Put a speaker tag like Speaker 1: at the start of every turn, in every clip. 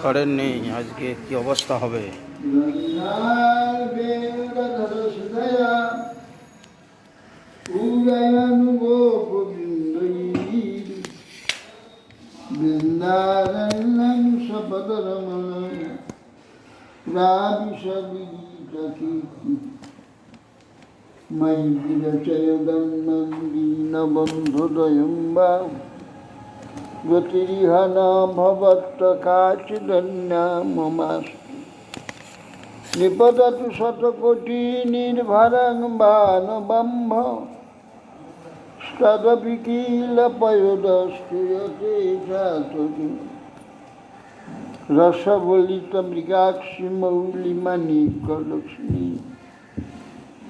Speaker 1: Current নেই, আজকে কি অবস্থা হবে?
Speaker 2: গতিরিহানা ভবত্ত কাচিদন্যা মমাস্তু নিপততু শতকোটি নির্ভরং বানবম্ভ তদপি কিল পয়োদস্তুয়তে চাতুরি রসবলিত মৃগাক্ষি মৌলিমানিকলক্ষ্মী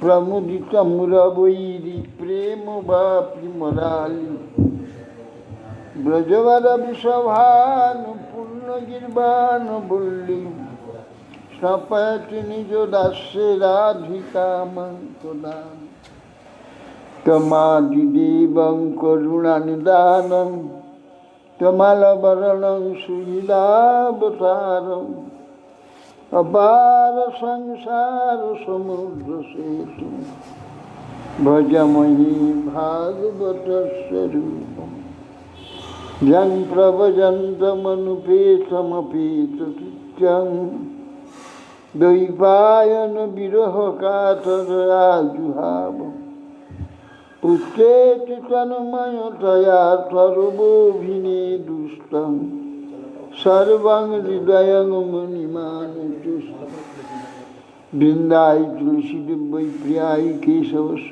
Speaker 2: প্রমুদিত মুরবৈরি প্রেম বাপি মরালি ব্রজবর বিষভানু পূর্ণগির্বাণ বল্লী স্নপয়তি নিজ দাস্যে রাধিকা মঙ্কদান তমাদিদেবং করুণানিদানং তমালবরণং সুহৃদাবতারং অপার সংসার সমুদ্র সেতু ভজমহি ভাগবত স্বরূপম যং প্রভজন্তমনুপেতমপেতকৃত্যং দ্বৈপায়ন বিরহ কাতরাজুহাব পুত্রেতি তন্ময়তয়া সর্বভিনেদুষ্টং সর্বং হৃদয়ং মুনিমানতুষ্ট বৃন্দায় তুলসীদেবৈ প্রিয়ায় কেশবস্য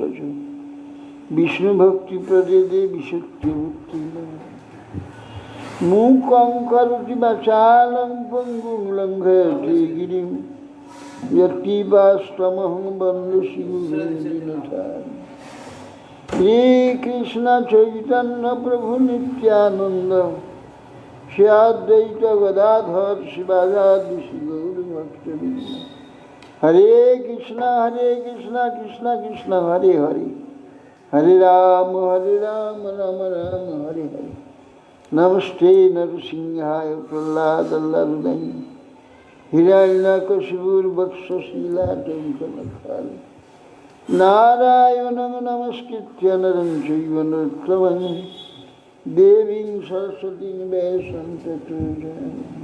Speaker 2: বিষ্ণু ভক্তি প্রদে বিশুদ্ধি ভক্তি মূকং করোতি বাচালং পঙ্গুং লঙ্ঘয়তে গিরিং যৎকিপাস্তমহং বন্দে শ্রীগুরুন্দিনথারি শ্রী কৃষ্ণ চৈতন্য প্রভু নিত্যানন্দ শ্রী অদ্বৈত গদাধর শিবাজাদি শ্রী গৌরভক্তবৃন্দ হরে কৃষ্ণ কৃষ্ণ কৃষ্ণ হরে হরে হরে রাম রাম রাম হরে হরে নমস্তে নরসিংহায় প্রহ্লাদল্লাহৃদয় হিরণ্যকশিপুর্বক্ষশীলাটঙ্কনখালে নারায়ণং নমস্কৃত্য নরং চৈব নরোত্তমং দেবীং সরস্বতীং ব্যাসং ততো জয়ন্তি।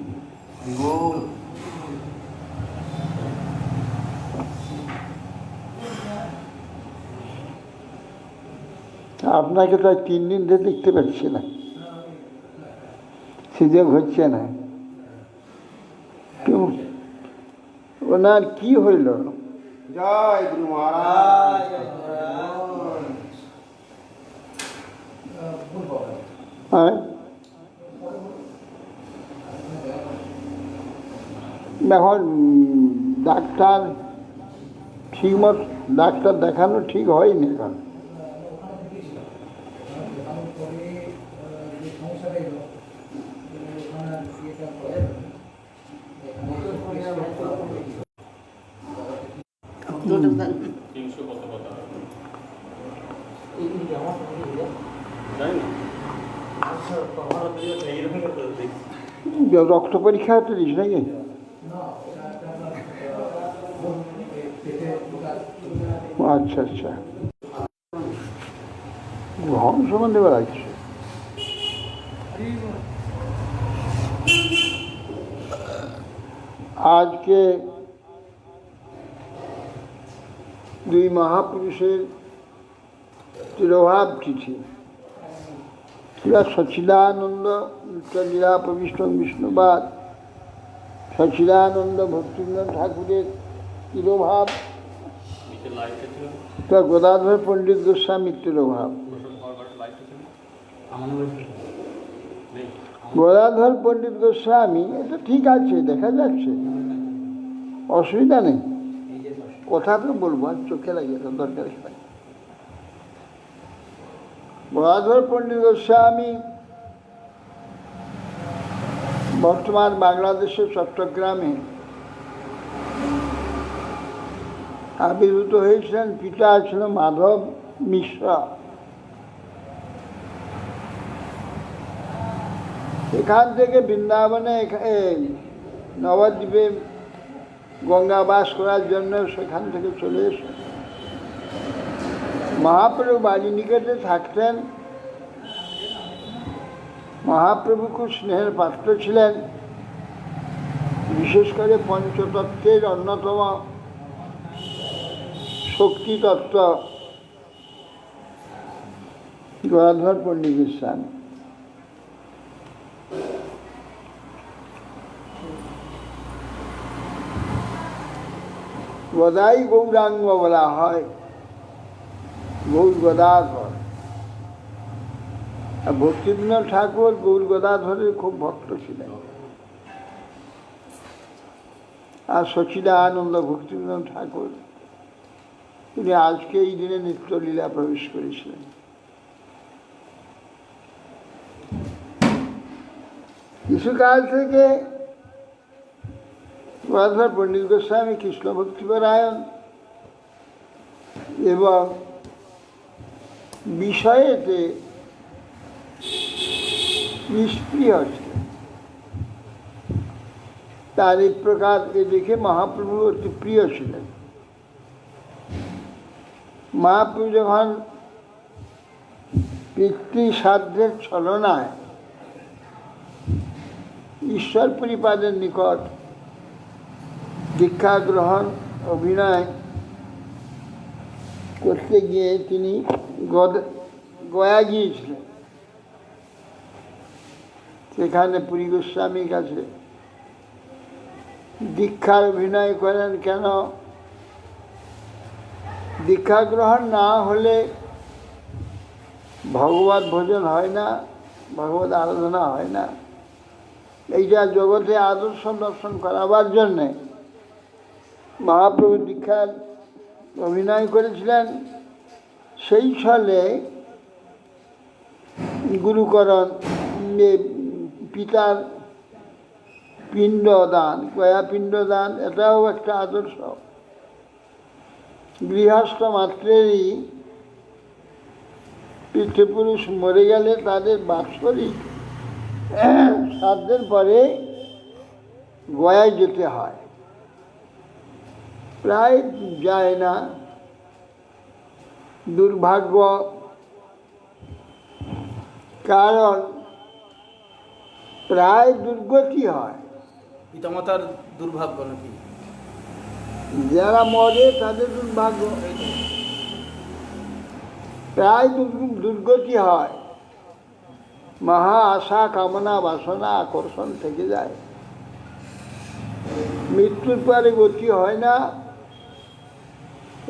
Speaker 2: আপনাকে তো 3 দিন ধরে দেখতে পাচ্ছি না, সুযোগ হচ্ছে না। ওনার কি হইল?
Speaker 1: জয় গুরু মহারাজ।
Speaker 2: এখন ডাক্তার ঠিকমতো ডাক্তার দেখানো ঠিক হয়নি এখন। রক্ত পরীক্ষা তো দিস নাকি? আচ্ছা আচ্ছা, ঘন সম্বন্ধে বেড়াচ্ছে। আজকে 2 মহাপুরুষের তিরোভাব তিথি। সচিদানন্দ নিত্যলীলাপবিষ্ট বিষ্ণুবাদ সচিদানন্দ ভক্তিবিনোদ ঠাকুরের তিরোভাব, গদাধর পণ্ডিত গোস্বামীর তিরোভাব। গদাধর পণ্ডিত গোস্বামী এটা ঠিক আছে, দেখা যাচ্ছে, অসুবিধা নেই। কথা তো বলবো, আর চোখে লাগে দরকার। গদাধর পণ্ডিত গোস্বামী বর্তমান বাংলাদেশের চট্টগ্রামে আবির্ভূত হয়েছিলেন। পিতা ছিল মাধব মিশ্র। এখান থেকে বৃন্দাবনে নবদ্বীপে গঙ্গা বাস করার জন্য সেখান থেকে চলে এসে মহাপ্রভু বাড়ি নিকটে থাকতেন। মহাপ্রভু খুব স্নেহের পাত্র ছিলেন। বিশেষ করে পঞ্চতত্ত্বের অন্যতম শক্তি তত্ত্ব গদাধর পণ্ডিত গোস্বামী। গদাই গৌরাঙ্গ বলা হয়, গৌর গদাধর। ভক্তিবিনোদ ঠাকুর গৌর গদাধরের খুব ভক্ত ছিলেন। আর সচিদানন্দ ভক্তিবিনোদ ঠাকুর তিনি আজকে এই দিনে নিত্যলীলা প্রবেশ করেছিলেন। কিছুকাল থেকে গদাধর পণ্ডিত গোস্বামী কৃষ্ণ ভক্তিপরায়ণ এবং বিষয়েতে নিষ্প্রিয় ছিলেন। তার এই প্রকার দেখে মহাপ্রভু অতি প্রিয় ছিলেন। মহাপ্রভু যখন পিতৃসাধ্যের ছলনায় ঈশ্বর পরিপাদের নিকট দীক্ষা গ্রহণ অভিনয় করতে গিয়ে তিনি গয়া গিয়েছিলেন। সেখানে পুরী গোস্বামীর কাছে দীক্ষার অভিনয় করেন। কেন? দীক্ষা গ্রহণ না হলে ভগবত ভোজন হয় না, ভগবত আরাধনা হয় না। এইটা জগতে আদর্শ দর্শন করাবার জন্যে মহাপ্রভু দীক্ষার অভিনয় করেছিলেন। সেই ছলে গুরুকরণ, পিতার পিণ্ডদান, গয়া পিণ্ডদান, এটাও একটা আদর্শ। গৃহস্থ মাত্রেরই পিতৃপুরুষ মরে গেলে তাদের বাৎসরিক শ্রাদ্ধের পরে গয়ায় যেতে হয়। প্রায় যায় না, দুর্ভাগ্য। কারণ প্রায় দুর্গতি হয়।
Speaker 1: পিতামাতার দুর্ভাগ্য নাকি?
Speaker 2: যারা মরে তাদের দুর্ভাগ্য। প্রায় দুর্গতি হয়। মহা আশা, কামনা, বাসনা, আকর্ষণ থেকে যায়। মৃত্যুর পরে গতি হয় না,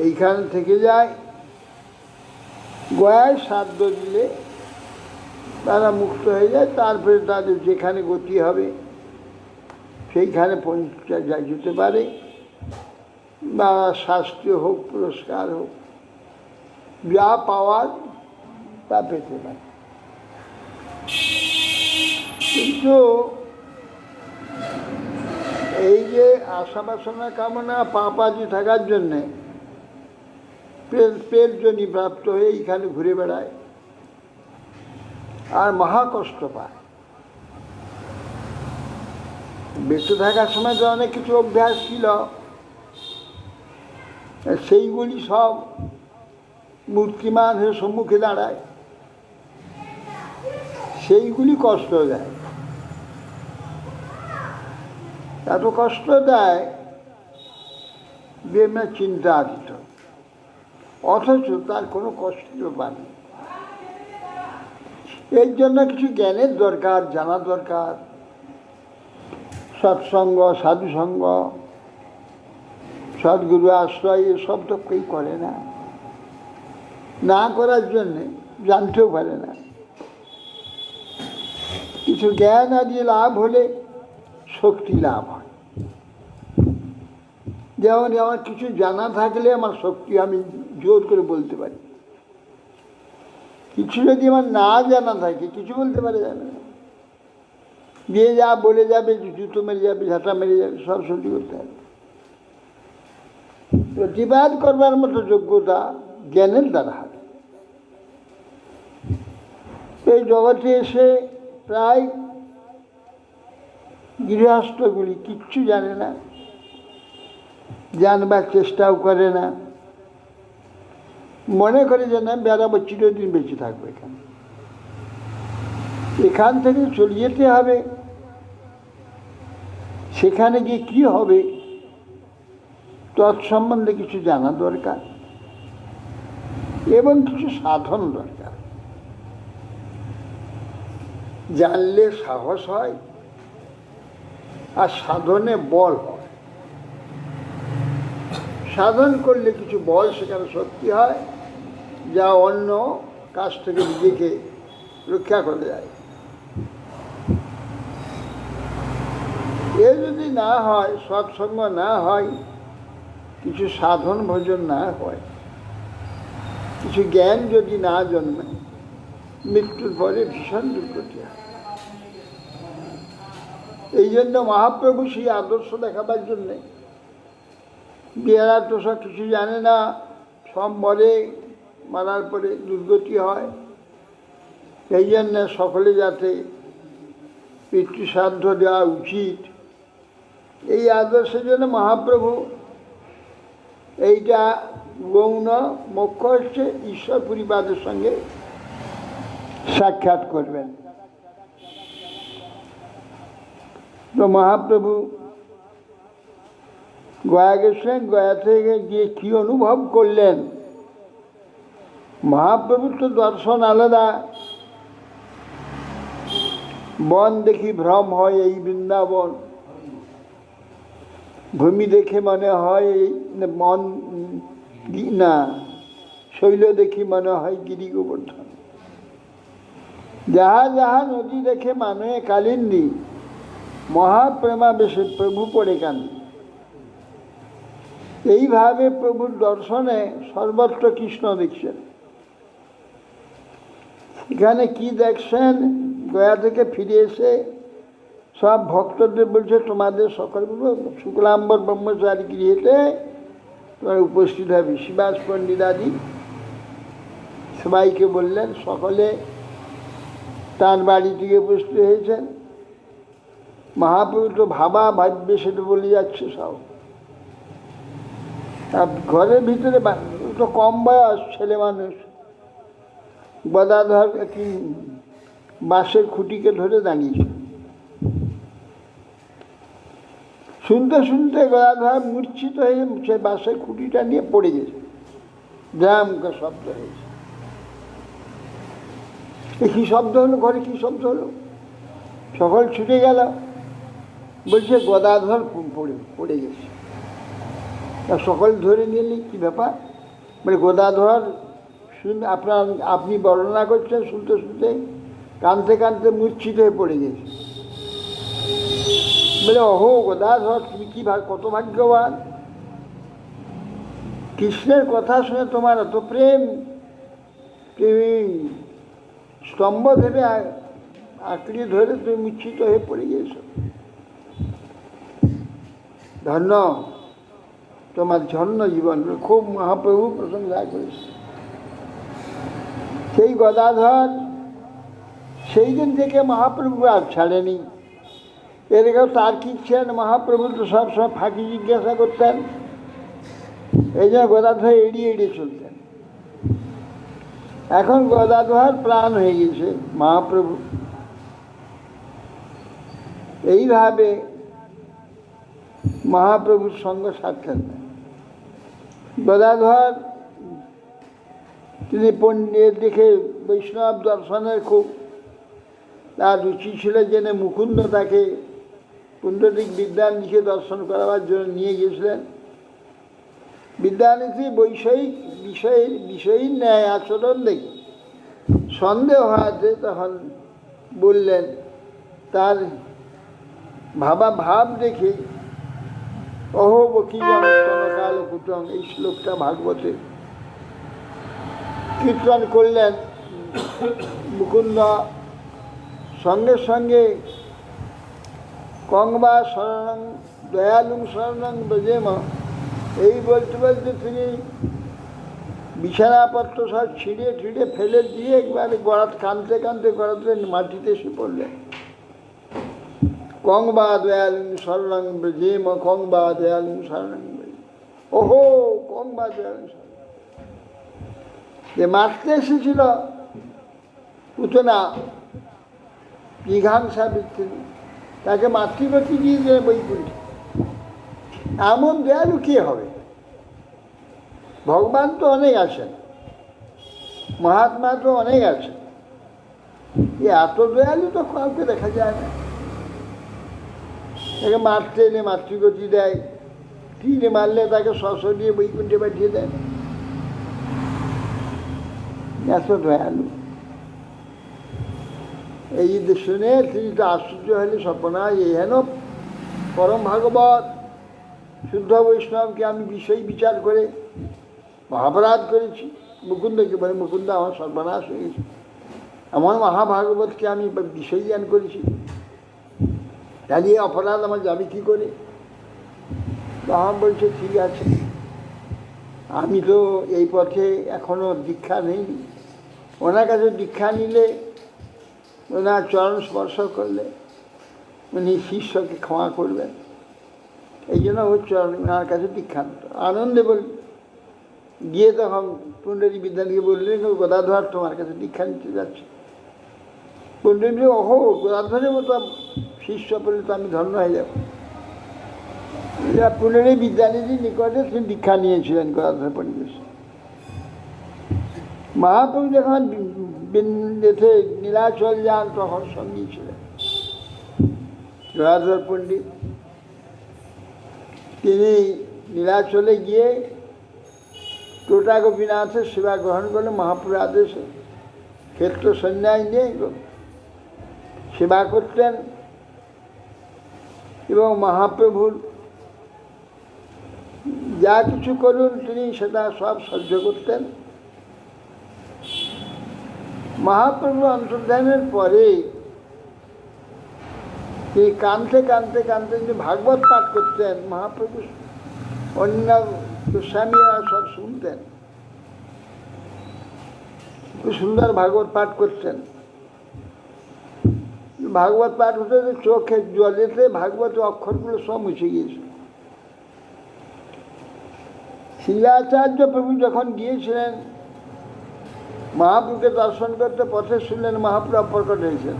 Speaker 2: এইখানে থেকে যায়। গয়ায় শ্রাদ্ধ দিলে তারা মুক্ত হয়ে যায়। তারপরে তাদের যেখানে গতি হবে সেইখানে যেতে পারে, বা শাস্তি হোক, পুরস্কার হোক, যা পাওয়ার তা পেতে পারে। কিন্তু এই যে আশা বাসনা, কামনা, পাপাদি থাকার জন্যে পেট জনি প্রাপ্ত হয়ে এইখানে ঘুরে বেড়ায় আর মহা কষ্ট পায়। বেঁচে থাকার সময় তো অনেক কিছু অভ্যাস ছিল, সেইগুলি সব মূর্তিমান হয়ে সম্মুখে দাঁড়ায়, সেইগুলি কষ্ট দেয়। এত কষ্ট দেয় যে চিন্তাতীত, অথচ তার কোনো কষ্টই পায় না। এর জন্য কিছু জ্ঞানের দরকার, জানা দরকার। সৎসঙ্গ, সাধুসঙ্গ, সদ্গুরু আশ্রয়, এসব তো কেউ করে না। না করার জন্যে জানতেও পারে না। কিছু জ্ঞান আদি লাভ হলে শক্তি লাভ হয়। যেমন আমার কিছু জানা থাকলে আমার শক্তি, আমি জোর করে বলতে পারি। কিছু যদি আমার না জানা থাকে, কিছু বলতে পারে যাবে না। যে যা বলে যাবে, জুতো মেরে যাবে, ঝাঁটা মেরে যাবে, সব সহ্য করতে হবে। প্রতিবাদ করবার মতো যোগ্যতা জ্ঞানের দ্বারা হবে। এই জগতে এসে প্রায় গৃহস্থগুলি কিচ্ছু জানে না, জানবার চেষ্টাও করে না, মনে করে যে না বেড়াবো, চিরদিন বেঁচে থাকবো এখানে। এখান থেকে চলে যেতে হবে, সেখানে গিয়ে কী হবে তৎসম্বন্ধে কিছু জানা দরকার এবং কিছু সাধন দরকার। জানলে সাহস হয় আর সাধনে বল হয়। সাধন করলে কিছু বল সেখানে শক্তি হয়, যা অন্য কাছ থেকে নিজেকে রক্ষা করে যায়। এ যদি না হয়, সৎসঙ্গ না হয়, কিছু সাধন ভোজন না হয়, কিছু জ্ঞান যদি না জন্মে, মৃত্যুর পরে ভীষণ দুর্গতি হয়। এই জন্য মহাপ্রভু সেই আদর্শ দেখাবার জন্যে, বিহারা তো সব কিছু জানে না, সব মরে, মারার পরে দুর্গতি হয়। এই জন্য সকলে যাতে পিতৃশ্রাদ্ধ দেওয়া উচিত, এই আদর্শের জন্য মহাপ্রভু এইটা গৌণ মোক্ষ হচ্ছে ঈশ্বর পরিবারের সঙ্গে সাক্ষাৎ করবেন। তো মহাপ্রভু গয়া গেছেন, গয়া থেকে গিয়ে কি অনুভব করলেন? মহাপ্রভুর তো দর্শন আলাদা। বন দেখি ভ্রম হয় এই বৃন্দাবন, ভূমি দেখে মনে হয় মন না, শৈল দেখি মনে হয় গিরি গোবর্ধন। যাহা যাহা নদী দেখে মানে কালিন্দী, মহাপ্রেমাবেশে প্রভু পড়ে কান্দি। এইভাবে প্রভুর দর্শনে সর্বত্র কৃষ্ণ দেখছেন। এখানে কি দেখছেন? গয়া থেকে ফিরে এসে সব ভক্তদের বলছে, তোমাদের সকল শুক্লাম্বর ব্রহ্মচারী গৃহেতে তোমার উপস্থিত হবে। শিবাস পণ্ডিত আদি সবাইকে বললেন, সকলে তার বাড়ি থেকে উপস্থিত হয়েছেন। মহাপ্রভু তো ভাব্যে সেটা বলে যাচ্ছে সব। আর ঘরের ভিতরে তো কম বয়স ছেলে মানুষ, গদাধর কি বাঁশের খুঁটিকে ধরে দাঁড়িয়েছে। শুনতে শুনতে গদাধর মূর্ছিত হয়ে সে বাঁশের খুঁটিটা নিয়ে পড়ে গেছে, ড্রাম করে শব্দ হয়েছে। কি শব্দ হলো? ঘরে কি শব্দ হলো? সকল ছুটে গেল, বলছে গদাধর পড়ে গেছে। সকল ধরে নিলি, কি ব্যাপার? মানে গদাধর আপনি বর্ণনা করছেন, শুনতে শুনতে কানতে কানতে মূর্ছিত হয়ে পড়ে গেছে। বলে অহো গদাধর, তুমি কি কত ভাগ্যবান! কৃষ্ণের কথা শুনে তোমার এত প্রেম, তুমি স্তম্ভ ভেবে আঁকড়িয়ে ধরে তুমি মূর্ছিত হয়ে পড়ে গিয়েছ। ধন্য তোমার ধন্য জীবন। খুব মহাপ্রভু প্রশংসা করেছে। সেই গদাধর সেই দিন থেকে মহাপ্রভু আর ছাড়েনি। এরকম তার্কিক ছিলেন মহাপ্রভু, তো সবসময় ফাঁকি জিজ্ঞাসা করতেন। এই জন্য গদাধর এড়িয়ে এড়িয়ে চলতেন। এখন গদাধর প্রাণ হয়ে গেছে মহাপ্রভু। এইভাবে মহাপ্রভুর সঙ্গে সাক্ষাৎ। গদাধর তিনি পণ্ডিত দেখে বৈষ্ণব দর্শনের খুব তার রুচি ছিল, জেনে মুকুন্দ তাকে পুণ্ডরিক বিদ্যানিধিকে দর্শন করাবার জন্য নিয়ে গেছিলেন। বিদ্যানিধি বৈষয়িক বিষয়ীর ন্যায় আচরণ দেখে সন্দেহ হওয়াতে তখন বললেন, তার ভাব দেখে অহো বকিজন স্তনকাল কুটং, এই শ্লোকটা ভাগবতে কীর্তন করলেন। মুকুন্দ সঙ্গে সঙ্গে কংবা শরণং দয়ালুং শরণং ব্রজেম, এই বলতে বলতে তিনি বিছানাপত্র সব ছিঁড়ে ছিঁড়ে ফেলে দিয়ে একবারে গড়াত কাঁদতে কাঁদতে গড়াতে মাটিতে এসে পড়লেন। কংবা দয়ালুং শরণং ব্রজেম, কংবা দয়ালুং শরণং ব্রজেম, ওহো কংবা দয়ালুং শরণং। যে মারতে এসেছিল পুতনা জিঘাংসা বৃত্তি, তাকে মাতৃগতি দিয়ে দেয় বৈকুণ্ঠে। এমন দয়ালু কে হবে? ভগবান তো অনেক আছেন, মহাত্মা তো অনেক আছেন, এত দয়ালু তো কাউকে দেখা যায় না। তাকে মারতে এনে মাতৃগতি দেয়, তীরে মারলে তাকে সশরীরে বৈকুণ্ঠে পাঠিয়ে দেয়। এত দয়ালু। এই শুনে তিনি তো আশ্চর্য হলে, সর্বনাশ, এই হেন পরম ভাগবত শুদ্ধ বৈষ্ণবকে আমি বিষয় বিচার করে মহাপরাধ করেছি। মুকুন্দকে বলে, মুকুন্দ আমার সর্বনাশ হয়ে গেছে, এমন মহাভাগবতকে আমি বিষয় জ্ঞান করেছি, তাহলে অপরাধ আমার যাবে কী করে? মহা বলছে, ঠিক আছে, আমি তো এই পথে এখনো দীক্ষা নেইনি, ওনার কাছে দীক্ষা নিলে, ওনার চরণ স্পর্শ করলে উনি শিষ্যকে ক্ষমা করবেন, এই জন্য ওনার কাছে দীক্ষা নিত। আনন্দে বল গিয়ে তখন পুণ্ডরী বিদ্যানীকে বললেন, গদাধর তোমার কাছে দীক্ষা নিতে যাচ্ছে। পুণ্ডরী, ওহো, গদাধরের মতো শিষ্য পেলে তো আমি ধন্য হয়ে যাব। পুণ্ডরী বিদ্যানীজির নিকটে তিনি দীক্ষা নিয়েছিলেন গদাধর পণ্ডিত। মহাপ্রভু যখন বিন্দেতে নীলাচল যান তখন সঙ্গী ছিলেন গদাধর পণ্ডিত। তিনি নীলাচলে গিয়ে টোটা গোপীনাথের সেবা গ্রহণ করলেন মহাপ্রভুর আদেশে। ক্ষেত্র সন্ন্যাস নিয়ে সেবা করতেন এবং মহাপ্রভুর যা কিছু করুন তিনি সেটা সব সহ্য করতেন। মহাপ্রভু অন্তর্ধানের পরে তিনি কাঁদতে কাঁদতে কাঁদতে যে ভাগবত পাঠ করতেন, মহাপ্রভু অন্য গোস্বামীরা সব শুনতেন। খুব সুন্দর ভাগবত পাঠ করতেন। ভাগবত পাঠ হতে চোখে জলেতে ভাগবতের অক্ষরগুলো সব মুছে গিয়েছিল। শিলাচার্য প্রভু যখন গিয়েছিলেন মহাপ্রভুকে দর্শন করতে, পথে শুনলেন মহাপ্রভু অপ্রকট হয়েছেন।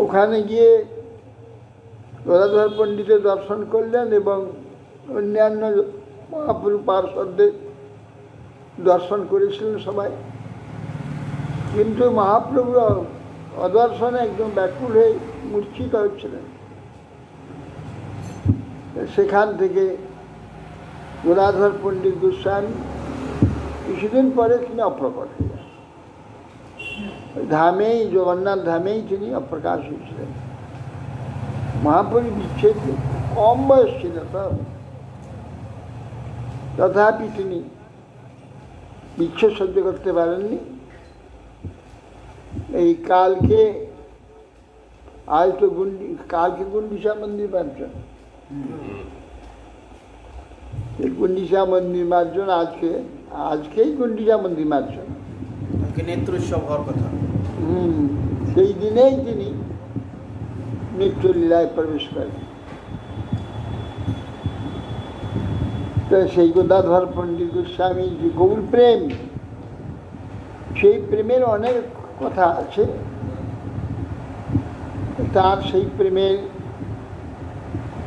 Speaker 2: ওখানে গিয়ে গদাধর পণ্ডিতের দর্শন করলেন এবং অন্যান্য মহাপ্রভু পার্শ্বদের দর্শন করেছিলেন সবাই। কিন্তু মহাপ্রভু অদর্শনে একদম ব্যাকুল হয়ে মূর্ছিত হচ্ছিলেন। সেখান থেকে গদাধর পণ্ডিত গোস্বামী কিছুদিন পরে তিনি অপ্রকট হয়ে যান। ধামেই, জগন্নাথ ধামেই তিনি অপ্রকাশ হয়েছিলেন। মহাপ্রভু বিচ্ছেদ কম বয়স ছিল তো, তথাপি তিনি বিচ্ছেদ সহ্য করতে পারেননি। এই কালকে আজ তো কালকে গুন্ডিচা মন্দির মার্জন, গুন্ডিচা মন্দির মার্জন আজকেই গুন্ডিচা মন্দির মার্জন
Speaker 1: নেত্রোৎসব হওয়ার কথা।
Speaker 2: সেই দিনেই তিনি নিত্যলীলায় প্রবেশ করেন। তো সেই গদাধর পণ্ডিত গোস্বামীর যে গৌর প্রেম, সেই প্রেমের অনেক কথা আছে। তার সেই প্রেমের,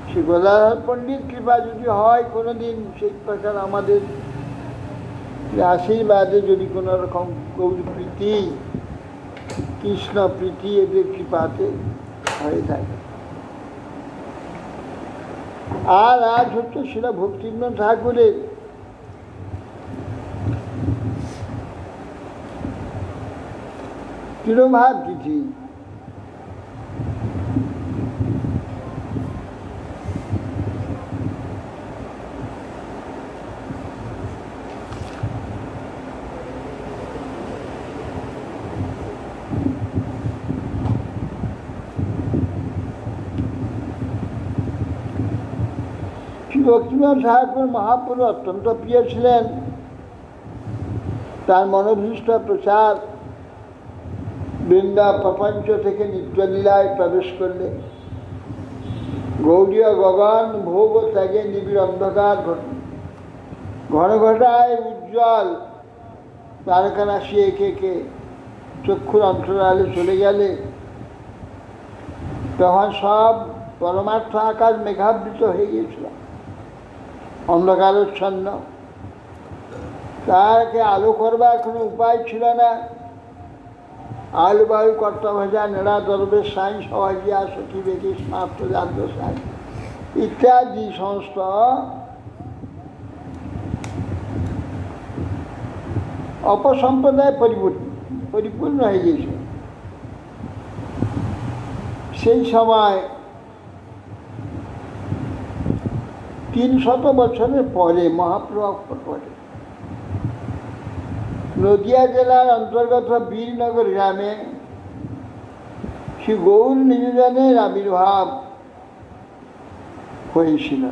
Speaker 2: সে গদাধর পণ্ডিত কৃপা যদি হয় কোনোদিন, সেই প্রকার আমাদের আশীর্বাদে যদি কোনো রকম গৌর প্রীতি, কৃষ্ণ প্রীতি এদের কৃপাতে হয়ে থাকে। আর আজ হচ্ছে সেটা ভক্তিবিনোদ ঠাকুরের তিরোভাব তিথি। লক্ষ্মীনাথ ঠাকুর মহাপ্রভু অত্যন্ত প্রিয় ছিলেন। তার মনোভীষ্ট প্রচার বৃন্দা প্রপঞ্চ থেকে নিত্যলীলায় প্রবেশ করলে গৌরীয় গগন ভোগ ত্যাগে নিবিড় অন্ধকার ঘন ঘটায় উজ্জ্বল তারকারাশি একে একে চক্ষুর অন্তরালে চলে গেলে তখন সব পরমার্থ আকাশ মেঘাবৃত হয়ে গিয়েছিল, অন্ধকারচ্ছন্ন। তাকে আলো করবার কোনো উপায় ছিল না। আলু বায়ু কর্তা ভজা নেড়া দরবেশ সাই সবাইয়া সখী বেকি স্মার্ত জাত সাই ইত্যাদি সমস্ত অপসম্প্রদায় পরিপূর্ণ হয়ে গিয়েছে। সেই সময় 300 বছরের পরে মহাপ্রভু পরে নদিয়া জেলার অন্তর্গত বীরনগর গ্রামে শ্রী গৌর নিবেদনের আবির্ভাব হয়েছিল।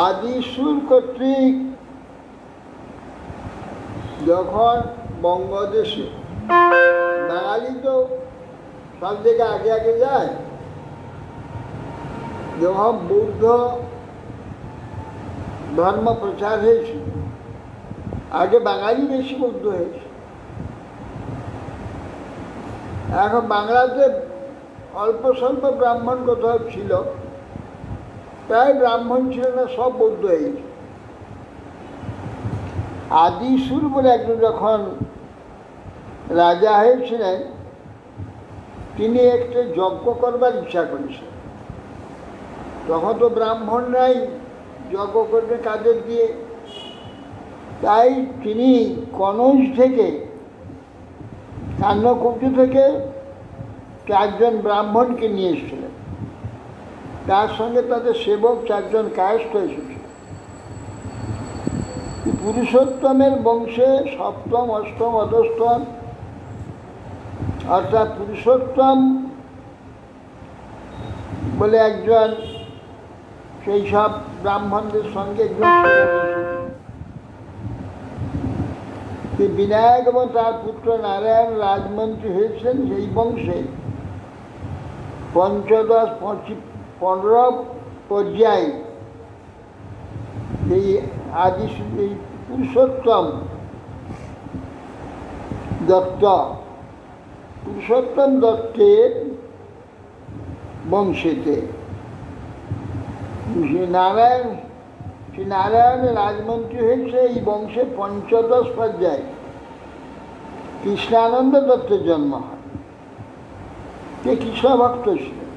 Speaker 2: আদিসুর কর্তৃক যখন বঙ্গদেশে, বাঙালি তো সব জায়গায় আগে আগে যায়, যখন বৌদ্ধ ধর্ম প্রচার হয়েছে, আগে বাঙালি বেশি বৌদ্ধ হয়েছে। এখন বাংলাতে অল্প স্বল্প ব্রাহ্মণ কোথাও ছিল, প্রায় ব্রাহ্মণ ছিল না, সব বৌদ্ধ হয়ে গেছে। আদিসুর বলে একজন যখন রাজা হয়েছিলেন, তিনি একটা যজ্ঞ করবার ইচ্ছা করেছেন। তখন তো ব্রাহ্মণ নাই, যজ্ঞ করবে কাদের দিয়ে? তাই তিনি কনৌজ থেকে, কান্নকুব্জ থেকে 4 জন ব্রাহ্মণকে নিয়ে এসেছিলেন। তার সঙ্গে তাদের সেবক 4 জন কায়স্থ এসেছে। পুরুষোত্তমের বংশে 7ম, 8ম, অধস্তম, অর্থাৎ পুরুষোত্তম বলে একজন সেই সব ব্রাহ্মণদের সঙ্গে একজন বিনায়ক এবং তার পুত্র নারায়ণ রাজমন্ত্রী হয়েছেন। সেই বংশে 15 পর্যায়ে এই আদি এই পুরুষোত্তম দত্তের বংশেতে শ্রী নারায়ণের রাজমন্ত্রী হয়েছে। এই বংশে 15 পর্যায়ে কৃষ্ণানন্দ দত্তের জন্ম হয়। কে কৃষ্ণ ভক্ত ছিলেন।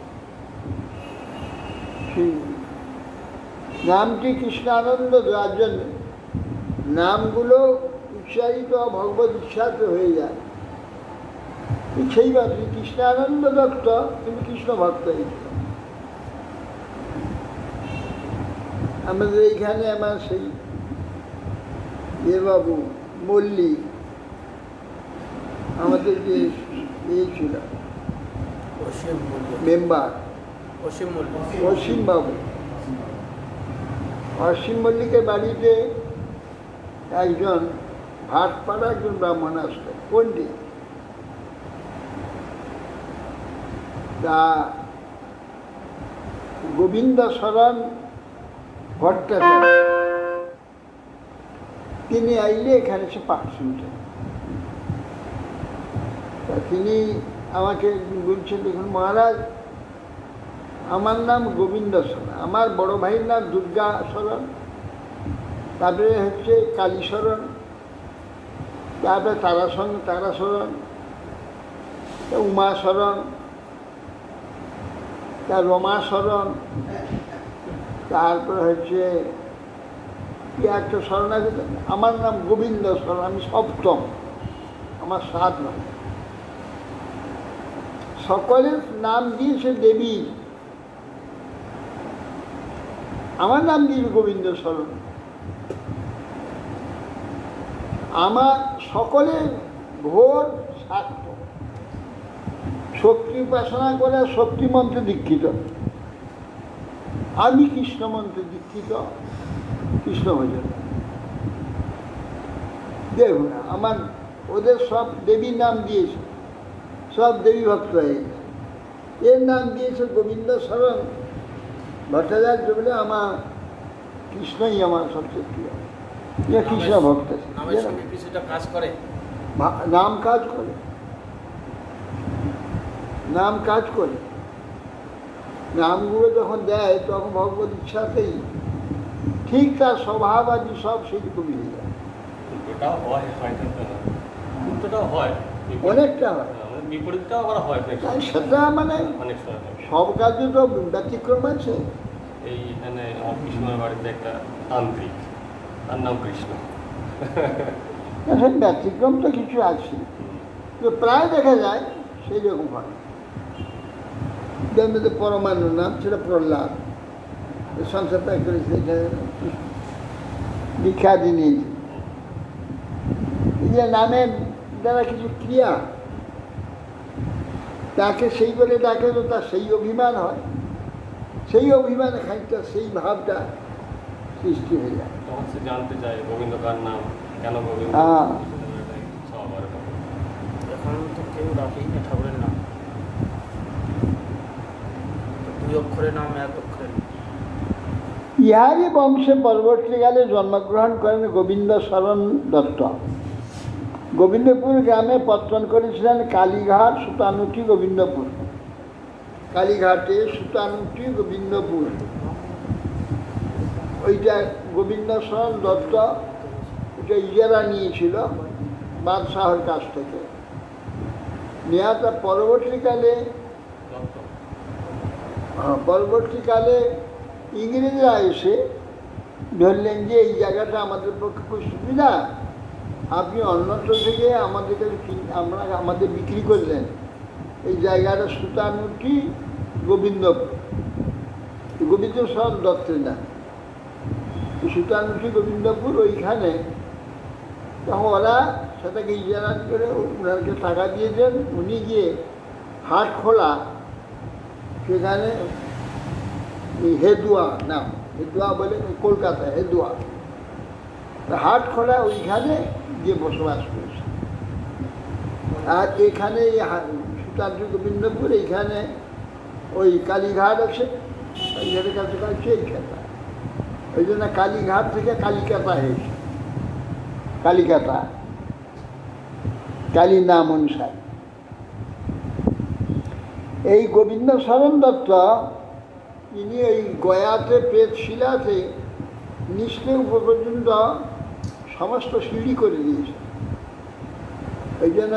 Speaker 2: নামটি কৃষ্ণানন্দ দেওয়ার জন্য নামগুলো উচ্চারিত ভগবত উচ্চারিত হয়ে যায়। সেই ভাবে কৃষ্ণানন্দ দত্ত কিন্তু কৃষ্ণ ভক্ত হয়েছিল। আমাদের এইখানে আমার সেই বাবু মল্লিক আমাদের যে ছিল মেম্বার অসীম বাবু, অসীম মল্লিকের বাড়িতে একজন ভাটপাড়া একজন ব্রাহ্মণ আসতেন, পণ্ডিত। তা গোবিন্দ শরণ ভট্টাচার্য তিনি আইলে এখানে সে পাঠ শুনতেন। তা তিনি আমাকে বলছেন, দেখুন মহারাজ, আমার নাম গোবিন্দ শরণ, আমার বড় ভাইয়ের নাম দুর্গা শরণ, তারপরে হচ্ছে কালী শরণ, তারপরে তারা শরণ, উমা শরণ, তার রমাশরণ, তারপরে হচ্ছে কি একটা স্মরণ আছে, আমার নাম গোবিন্দ স্মরণ, আমি সপ্তম, আমার সাত নয়। সকলের নাম দিয়েছে দেবীর, আমার নাম দিয়েছে গোবিন্দ স্মরণ। আমার সকলের ভোর স্বার্থ, শক্তি উপাসনা করে শক্তি মন্ত্রে দীক্ষিত, আমি কৃষ্ণ মন্ত্রে দীক্ষিত, কৃষ্ণ ভজন। দেখুন আমার ওদের সব দেবীর নাম দিয়েছে, সব দেবী ভক্ত হয়ে গেছে। এর নাম দিয়েছে গোবিন্দ শরণ ভট্টাচার্য বলে, আমার কৃষ্ণই আমার সবচেয়ে প্রিয়, এ কৃষ্ণ ভক্ত।
Speaker 1: কাজ করে,
Speaker 2: নাম কাজ করে, নাম কাজ করে। নামগুলো যখন দেয় তখন ভগবত ইচ্ছাতেই ঠিক তার স্বভাব আদি সব সেটুকু মিলে যায়। অনেকটা হয়, সেটা মানে সব কাজে তো ব্যতিক্রম আছে।
Speaker 3: এইখানে আমার কৃষ্ণের বাড়িতে একটা তান্ত্রিক, তার নাম কৃষ্ণ।
Speaker 2: ব্যতিক্রম তো কিছু আছে, তো প্রায় দেখা যায় সেই রকম হয়। যেমন পরমাণু নাম ছিল প্রহ্লাদ, সংসার ত্যাগ করেছে, দীক্ষা দিনে এই যে নামের দ্বারা কিছু ক্রিয়া, তাকে সেই বলে ডাকে তো তার সেই অভিমান হয়, সেই অভিমানে খানিকটা সেই ভাবটা সৃষ্টি হয়ে যায়।
Speaker 3: তখন সে জানতে চায় গোবিন্দ কার নাম, কেন গোবিন্দ।
Speaker 1: এখন তো কেউ ডাকেই না ঠাকুরের নাম, দুই অক্ষরের নাম এক অক্ষরের।
Speaker 2: ইহারই বংশে পরবর্তীকালে জন্মগ্রহণ করেন গোবিন্দ শরণ দত্ত। গোবিন্দপুর গ্রামে পত্তন করেছিলেন কালীঘাট, সুতানুটি, গোবিন্দপুর। কালীঘাটে সুতানুটি, গোবিন্দপুর, ওইটা গোবিন্দ শরণ দত্ত, ওইটা ইজারা নিয়েছিল বাদশাহের কাছ থেকে। নেওয়াটা পরবর্তীকালে ইংরেজরা এসে ধরলেন যে এই জায়গাটা আমাদের পক্ষে খুব সুবিধা, আপনি অন্যত্র থেকে আমাদের বিক্রি করলেন। এই জায়গাটা সুতানুটি, গোবিন্দপুর, গোবিন্দ শরণ দত্তের না, সুতানুটি গোবিন্দপুর। ওইখানে তখন ওরা সেটাকে ইজারা করে ওনাকে টাকা দিয়েছেন। উনি গিয়ে হাট খোলা, সেখানে হেদুয়া নাম, হেদুয়া বলে কলকাতা, হেদুয়া হাট খোলা, ওইখানে গিয়ে বসবাস করেছে। আর এখানে সুতানুটি গোবিন্দপুর, এইখানে ওই কালীঘাট আছে, কালীঘাটের কাছাকাছি এইখানটা, ওই জন্য কালীঘাট থেকে কালিকাতা হয়েছে, কালিকাতা, কালী নাম অনুসারে। এই গোবিন্দ শরণ দত্ত ইনি এই গয়াতে প্রেতশিলাতে নিচে উপর পর্যন্ত সমস্ত সিঁড়ি করে দিয়েছে, এই জন্য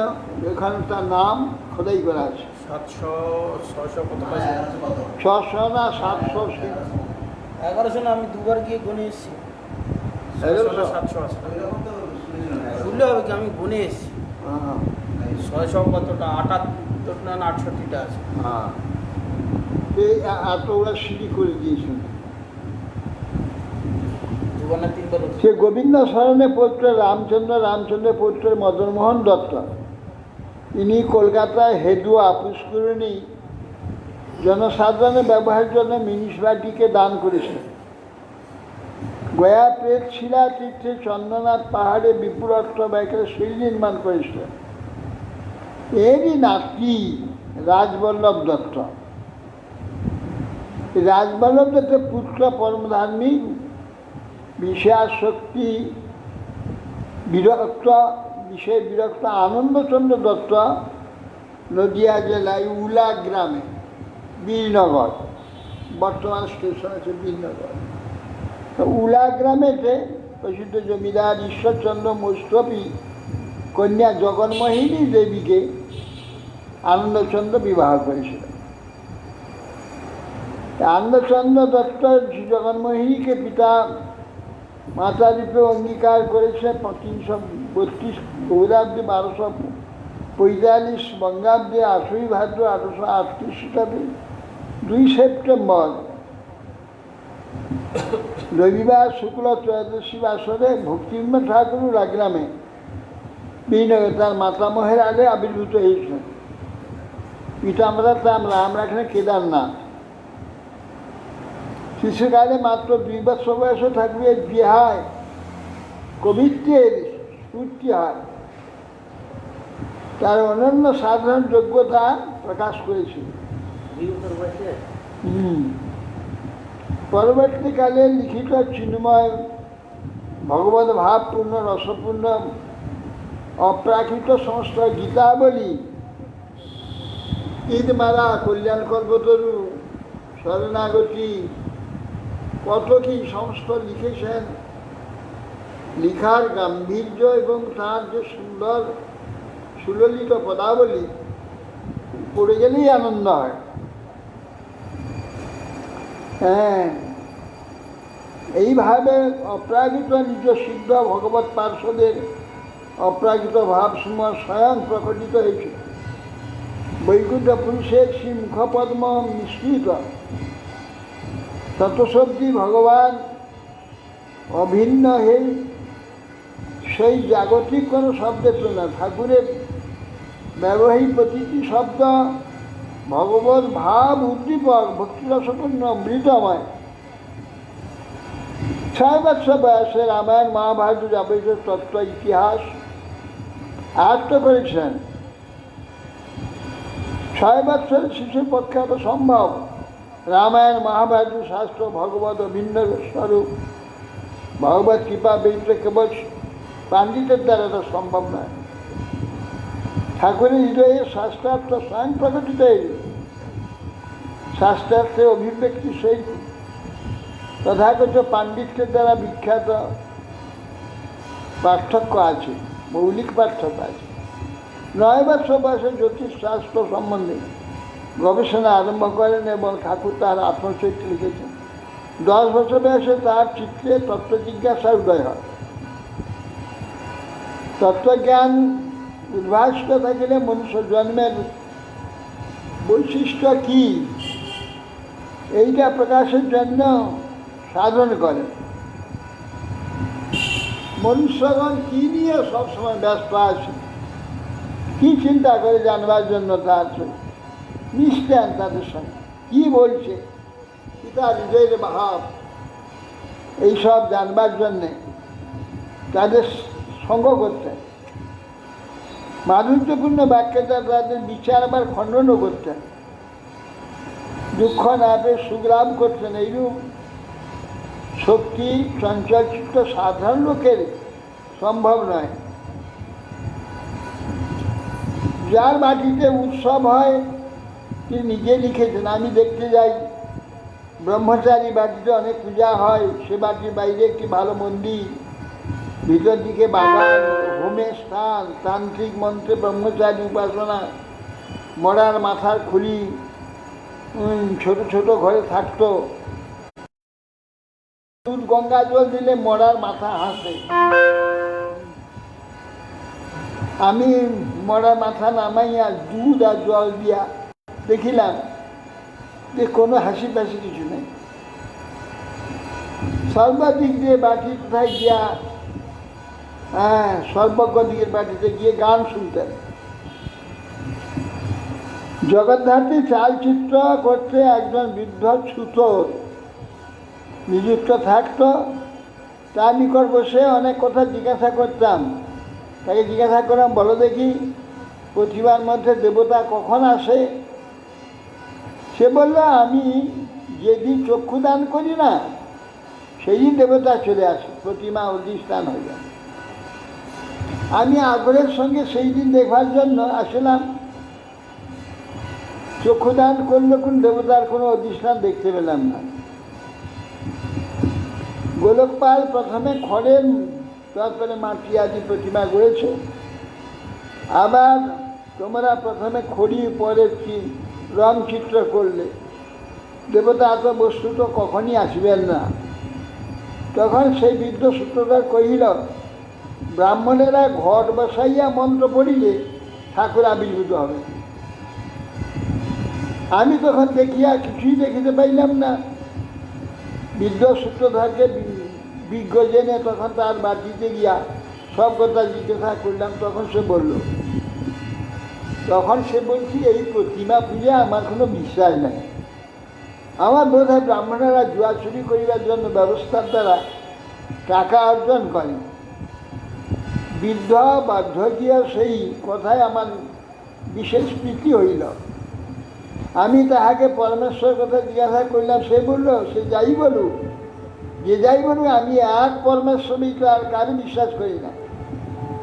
Speaker 2: এখানে তার নাম খোদাই করা আছে। 600 না 700
Speaker 1: 1100 না, আমি দুবার গিয়ে গুনে এসেছি। 1100 700 আছে, শুনলে হবে কি, আমি গুনে এসেছি। 600 কতটা, 78 না 68টা আছে।
Speaker 2: হ্যাঁ, এই এত ওরা সিঁড়ি করে দিয়েছেন।
Speaker 1: দুবার না তিনবার।
Speaker 2: সে গোবিন্দ শরণের পৌত্র রামচন্দ্রের পৌত্র মদনমোহন দত্ত, ইনি কলকাতায় হেদুয়া পুষ্করিণী জনসাধারণের ব্যবহারের জন্য মিউনিসিপ্যালিটিকে দান করেছিলেন। গয়া প্রেতশিলা তীর্থে চন্দ্রনাথ পাহাড়ে বিপুল অর্থ ব্যয় করে সিঁড়ি নির্মাণ করেছিলেন। এরই নাতি রাজবল্লভ দত্ত। রাজবল্লভ দত্তের পুত্র পরমধার্মিক, বিষয়াসক্তি বিষয়ে বিরক্ত আনন্দচন্দ্র দত্ত নদিয়া জেলায় উলা গ্রামে, বীরনগর, বর্তমান স্টেশন আছে বীরনগর, তো উলা গ্রামেতে প্রসিদ্ধ জমিদার ঈশ্বরচন্দ্র মুস্তফি কন্যা জগন্মোহিনী দেবীকে আনন্দচন্দ্র বিবাহ করেছিলেন। আনন্দচন্দ্র দত্ত জগন্মোহিনীকে পিতা মাতা রূপে অঙ্গীকার করেছে 332 গৌরাব্দে 1245 বঙ্গাব্দে 8ই ভাদ্র 1838 খ্রিস্টাব্দে 2 সেপ্টেম্বর রবিবার শুক্ল ত্রয়োদশী বাসরে ভক্তিবিনোদ ঠাকুর রাগ্রামে বিনগর তার মাতামহের আগে আবির্ভূত হয়েছেন। পিতামাতার নাম আমরা এখানে কেদারনাথ। শিশুকালে মাত্র 2 বছর বয়সে ঠাকুরের বিয়ে হয়, কবিত্বের স্ফূর্তি হয়, তার অনন্য সাধারণ যোগ্যতা প্রকাশ করেছিল। পরবর্তীকালে লিখিত চিন্ময় ভগবত ভাবপূর্ণ রসপূর্ণ অপ্রাকৃত সমস্ত গীতাবলী, ঈদমালা, কল্যাণ কল্পতরু, শরণাগতি, কত কি সমস্ত লিখেছেন। লিখার গাম্ভীর্য এবং তার যে সুন্দর সুললিত পদাবলী পড়ে গেলেই আনন্দ হয়। হ্যাঁ, এইভাবে অপ্রাকৃত নিজ সিদ্ধ ভগবৎ পার্শ্বদের অপ্রাকৃত ভাবসমূহ স্বয়ং প্রকটিত হয়েছে। বৈকুণ্ঠ পুরুষের শ্রী মুখপদ্ম মিশ্রিত ততশব্দী ভগবান অভিন্ন হয়ে সেই জাগতিক কোনো শব্দের তুলনা। ঠাকুরের ব্যবহৃত প্রতিটি শব্দ ভগবত ভাব উদ্দীপক, ভক্তিরসপূর্ণ, অমৃতময়। 6 বছর বয়সে রামায়ণ মহাভারত যাবতীয় তত্ত্ব ইতিহাস আয়ত্ত করেছেন। 6 বছরের শিশুর পক্ষে এত সম্ভব। রামায়ণ মহাভারত শাস্ত্র ভগবত অভিন্ন স্বরূপ, ভগবত কৃপা ব্যতীত কেবল পাণ্ডিতের দ্বারা এটা সম্ভব নয়। ঠাকুরের হৃদয়ে শাস্ত্রার্থ স্বয়ং প্রকটিত হয়েছে। শাস্ত্রার্থের অভিব্যক্তি সেই তথাকথিত পাণ্ডিত্যের দ্বারা বিখ্যাত পার্থক্য আছে, মৌলিক পার্থক্য আছে। 9 বছর বয়সে জ্যোতিষশাস্ত্র সম্বন্ধে গবেষণা আরম্ভ করেন এবং ঠাকুর তার আত্মচরিত্র লিখেছেন। 10 বছর বয়সে তার চিত্রে তত্ত্বজিজ্ঞাসার উদয় হয়। তত্ত্বজ্ঞান উদ্ভাসিত থাকলে মনুষ্য জন্মের বৈশিষ্ট্য কি, এইটা প্রকাশের জন্য সাধন করেন। মনুষ্যগণ কি নিয়ে সবসময় ব্যস্ত আছে, কি চিন্তা করে জানবার জন্য তার মিশতেন তাদের সঙ্গে, কি বলছে, কি তার হৃদয়ের ভাব, এইসব জানবার জন্যে তাদের সঙ্গ করতেন। মাধুর্যপূর্ণ বাক্যে তাদের বিচার আবার খণ্ডনও করতেন। দুঃখ না পেয়ে সুগ্রাম করতেন। এইরূপ শক্তি চঞ্চলচিত্ত সাধারণ লোকের সম্ভব নয়। যার বাটিতে উৎসব হয় তিনি নিজে লিখেছেন। আমি দেখতে যাই ব্রহ্মচারী বাটিতে অনেক পূজা হয়, সে বাটির বাইরে একটি ভালো মন্দির, ভিতর দিকে বাগান, হোমের স্থান, তান্ত্রিক মন্ত্রে ব্রহ্মচারী উপাসনা, মরার মাথার খুলি ছোট ছোট ঘরে থাকতো। দুধ গঙ্গা জল দিলে মরার মাথা হাসে। আমি মরার মাথা নামাইয়া দুধ আর জল দিয়া দেখিলাম যে কোনো হাসি ফাসি কিছু নেই। সর্বাধিক দিয়ে বাটি কোথায় গিয়া, সর্বজ্ঞ দিকের বাটিতে গিয়ে গান শুনতেন। জগদ্ধাত্রী চালচিত্র করতে একজন বৃদ্ধ ছুতর নিযুক্ত থাকতো। তার নিকট বসে অনেক কথা জিজ্ঞাসা করতাম। তাকে জিজ্ঞাসা করলাম, বলো দেখি প্রতিমার মধ্যে দেবতা কখন আসে? সে বলল, আমি যেদিন চক্ষুদান করি না সেই দিন দেবতা চলে আসে, প্রতিমা অধিষ্ঠান হয়ে যায়। আমি আগ্রহের সঙ্গে সেই দিন দেখবার জন্য আসলাম। চক্ষুদান করলে কোন দেবতার কোনো অধিষ্ঠান দেখতে পেলাম না। গোলকপাল প্রথমে খড়ের, তারপরে মাটি আদি প্রতিমা গড়েছে। আবার তোমরা প্রথমে খড়ি, পরে রং চিত্র করলে, দেবতা এত বস্তু তো কখনই আসবেন না। তখন সেই বৃদ্ধ সূত্রধর কহিল, ব্রাহ্মণেরা ঘট বসাইয়া মন্ত্র পড়িলে ঠাকুর আবির্ভূত হবে। আমি তখন দেখিয়া কিছুই দেখিতে পাইলাম না। বৃদ্ধ সূত্রধরকে বিজ্ঞ জেনে তখন তার বাটিতে গিয়া সব কথা জিজ্ঞাসা করলাম। তখন সে বলছি, এই প্রতিমা পূজা আমার কোনো বিশ্বাস নাই। আমার বোধ হয় ব্রাহ্মণেরা জুয়া চুরি করিবার জন্য ব্যবস্থার দ্বারা টাকা অর্জন করে। বৃদ্ধ বার্ধকীয় সেই কথায় আমার বিশেষ প্রীতি হইল। আমি তাহাকে পরমেশ্বর কথা জিজ্ঞাসা করলাম। সে বলল, সে যাই বলুক, যে যাই বলুক, আমি এক পরমেশ্বরই তো আর কারো বিশ্বাস করি না।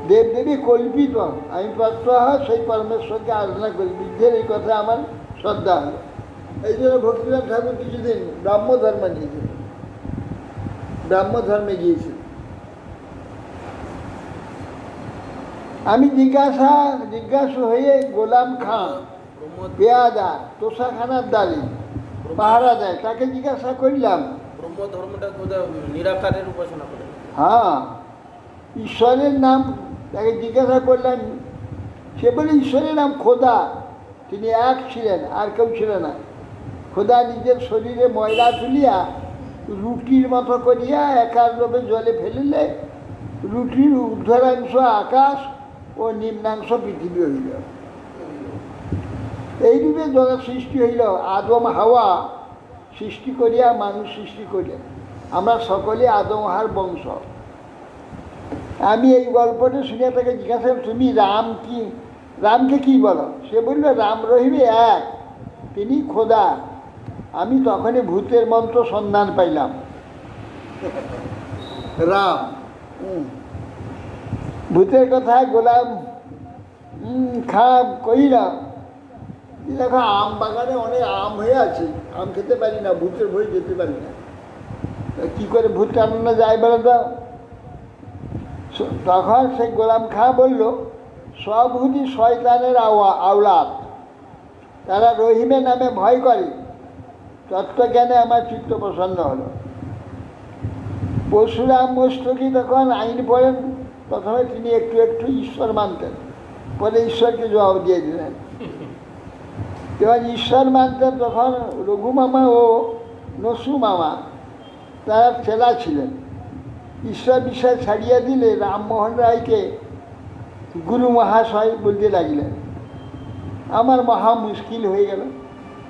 Speaker 2: দেবদেবী কল্পিত, আমি প্রত্যহ সেই পরমেশ্বরকে আরাধনা করি। বৃদ্ধের এই কথা আমার শ্রদ্ধা হল। এই জন্য ভক্তিনাথ ঠাকুর কিছুদিন ব্রাহ্মধর্মে গিয়েছিল। আমি জিজ্ঞাসা হয়ে গোলাম খান পেয়াদা তোষাখানার দাঁড়ি পাহারা দেয়, তাকে জিজ্ঞাসা করলাম,
Speaker 1: ব্রহ্ম ধর্মটা কোথায় নিরাকারের উপাসনা করে?
Speaker 2: হ্যাঁ, ঈশ্বরের নাম তাকে জিজ্ঞাসা করলেন। সে বলে, ঈশ্বরের নাম খোদা, তিনি এক ছিলেন, আর কেউ ছিল না। খোদা নিজের শরীরে ময়লা তুলিয়া রুটির মতো করিয়া একাগ্রভাবে জলে ফেলিলে রুটির ঊর্ধ্বরাংশ আকাশ ও নিম্নাংশ পৃথিবী হইল। এইরূপে জগৎ সৃষ্টি হইল। আদম হাওয়া সৃষ্টি করিয়া মানুষ সৃষ্টি করিলেন। আমরা সকলে আদম হাওয়ার বংশ। আমি এই গল্পটা শুনিয়া তাকে জিজ্ঞাসা, তুমি রামকে কি বলো? সে বলল, রাম রহিমে এক, তিনি খোদা। আমি তখনই ভূতের মন্ত্র সন্ধান পাইলাম। রাম ভূতের কথায় গোলাম খান কইলাম, দেখো আম বাগানে অনেক আম হয়ে আছে, আম খেতে পারি না, ভূতের ভয় যেতে পারি না। কি করে ভূত টানানো যায় বলে তো? তখন সেই গোলাম খাঁ বলল, সব ভূতই শয়তানের আওলাদ, তারা রহিমের নামে ভয় করে। তত্ত্বজ্ঞানে আমার চিত্ত প্রসন্ন হলো। পরশুরাম মস্তকি তখন আইন পড়েন। প্রথমে তিনি একটু একটু ঈশ্বর মানতেন, পরে ঈশ্বরকে জবাব দিয়ে দিলেন। যখন ঈশ্বর মানতেন তখন রঘু মামা ও নসু মামা তারা চেলা ছিলেন। ঈশ্বর বিষয় ছাড়িয়ে দিলে রামমোহন রায়কে গুরু মহাশয় বলতে লাগলেন। আমার মহা মুশকিল হয়ে গেল।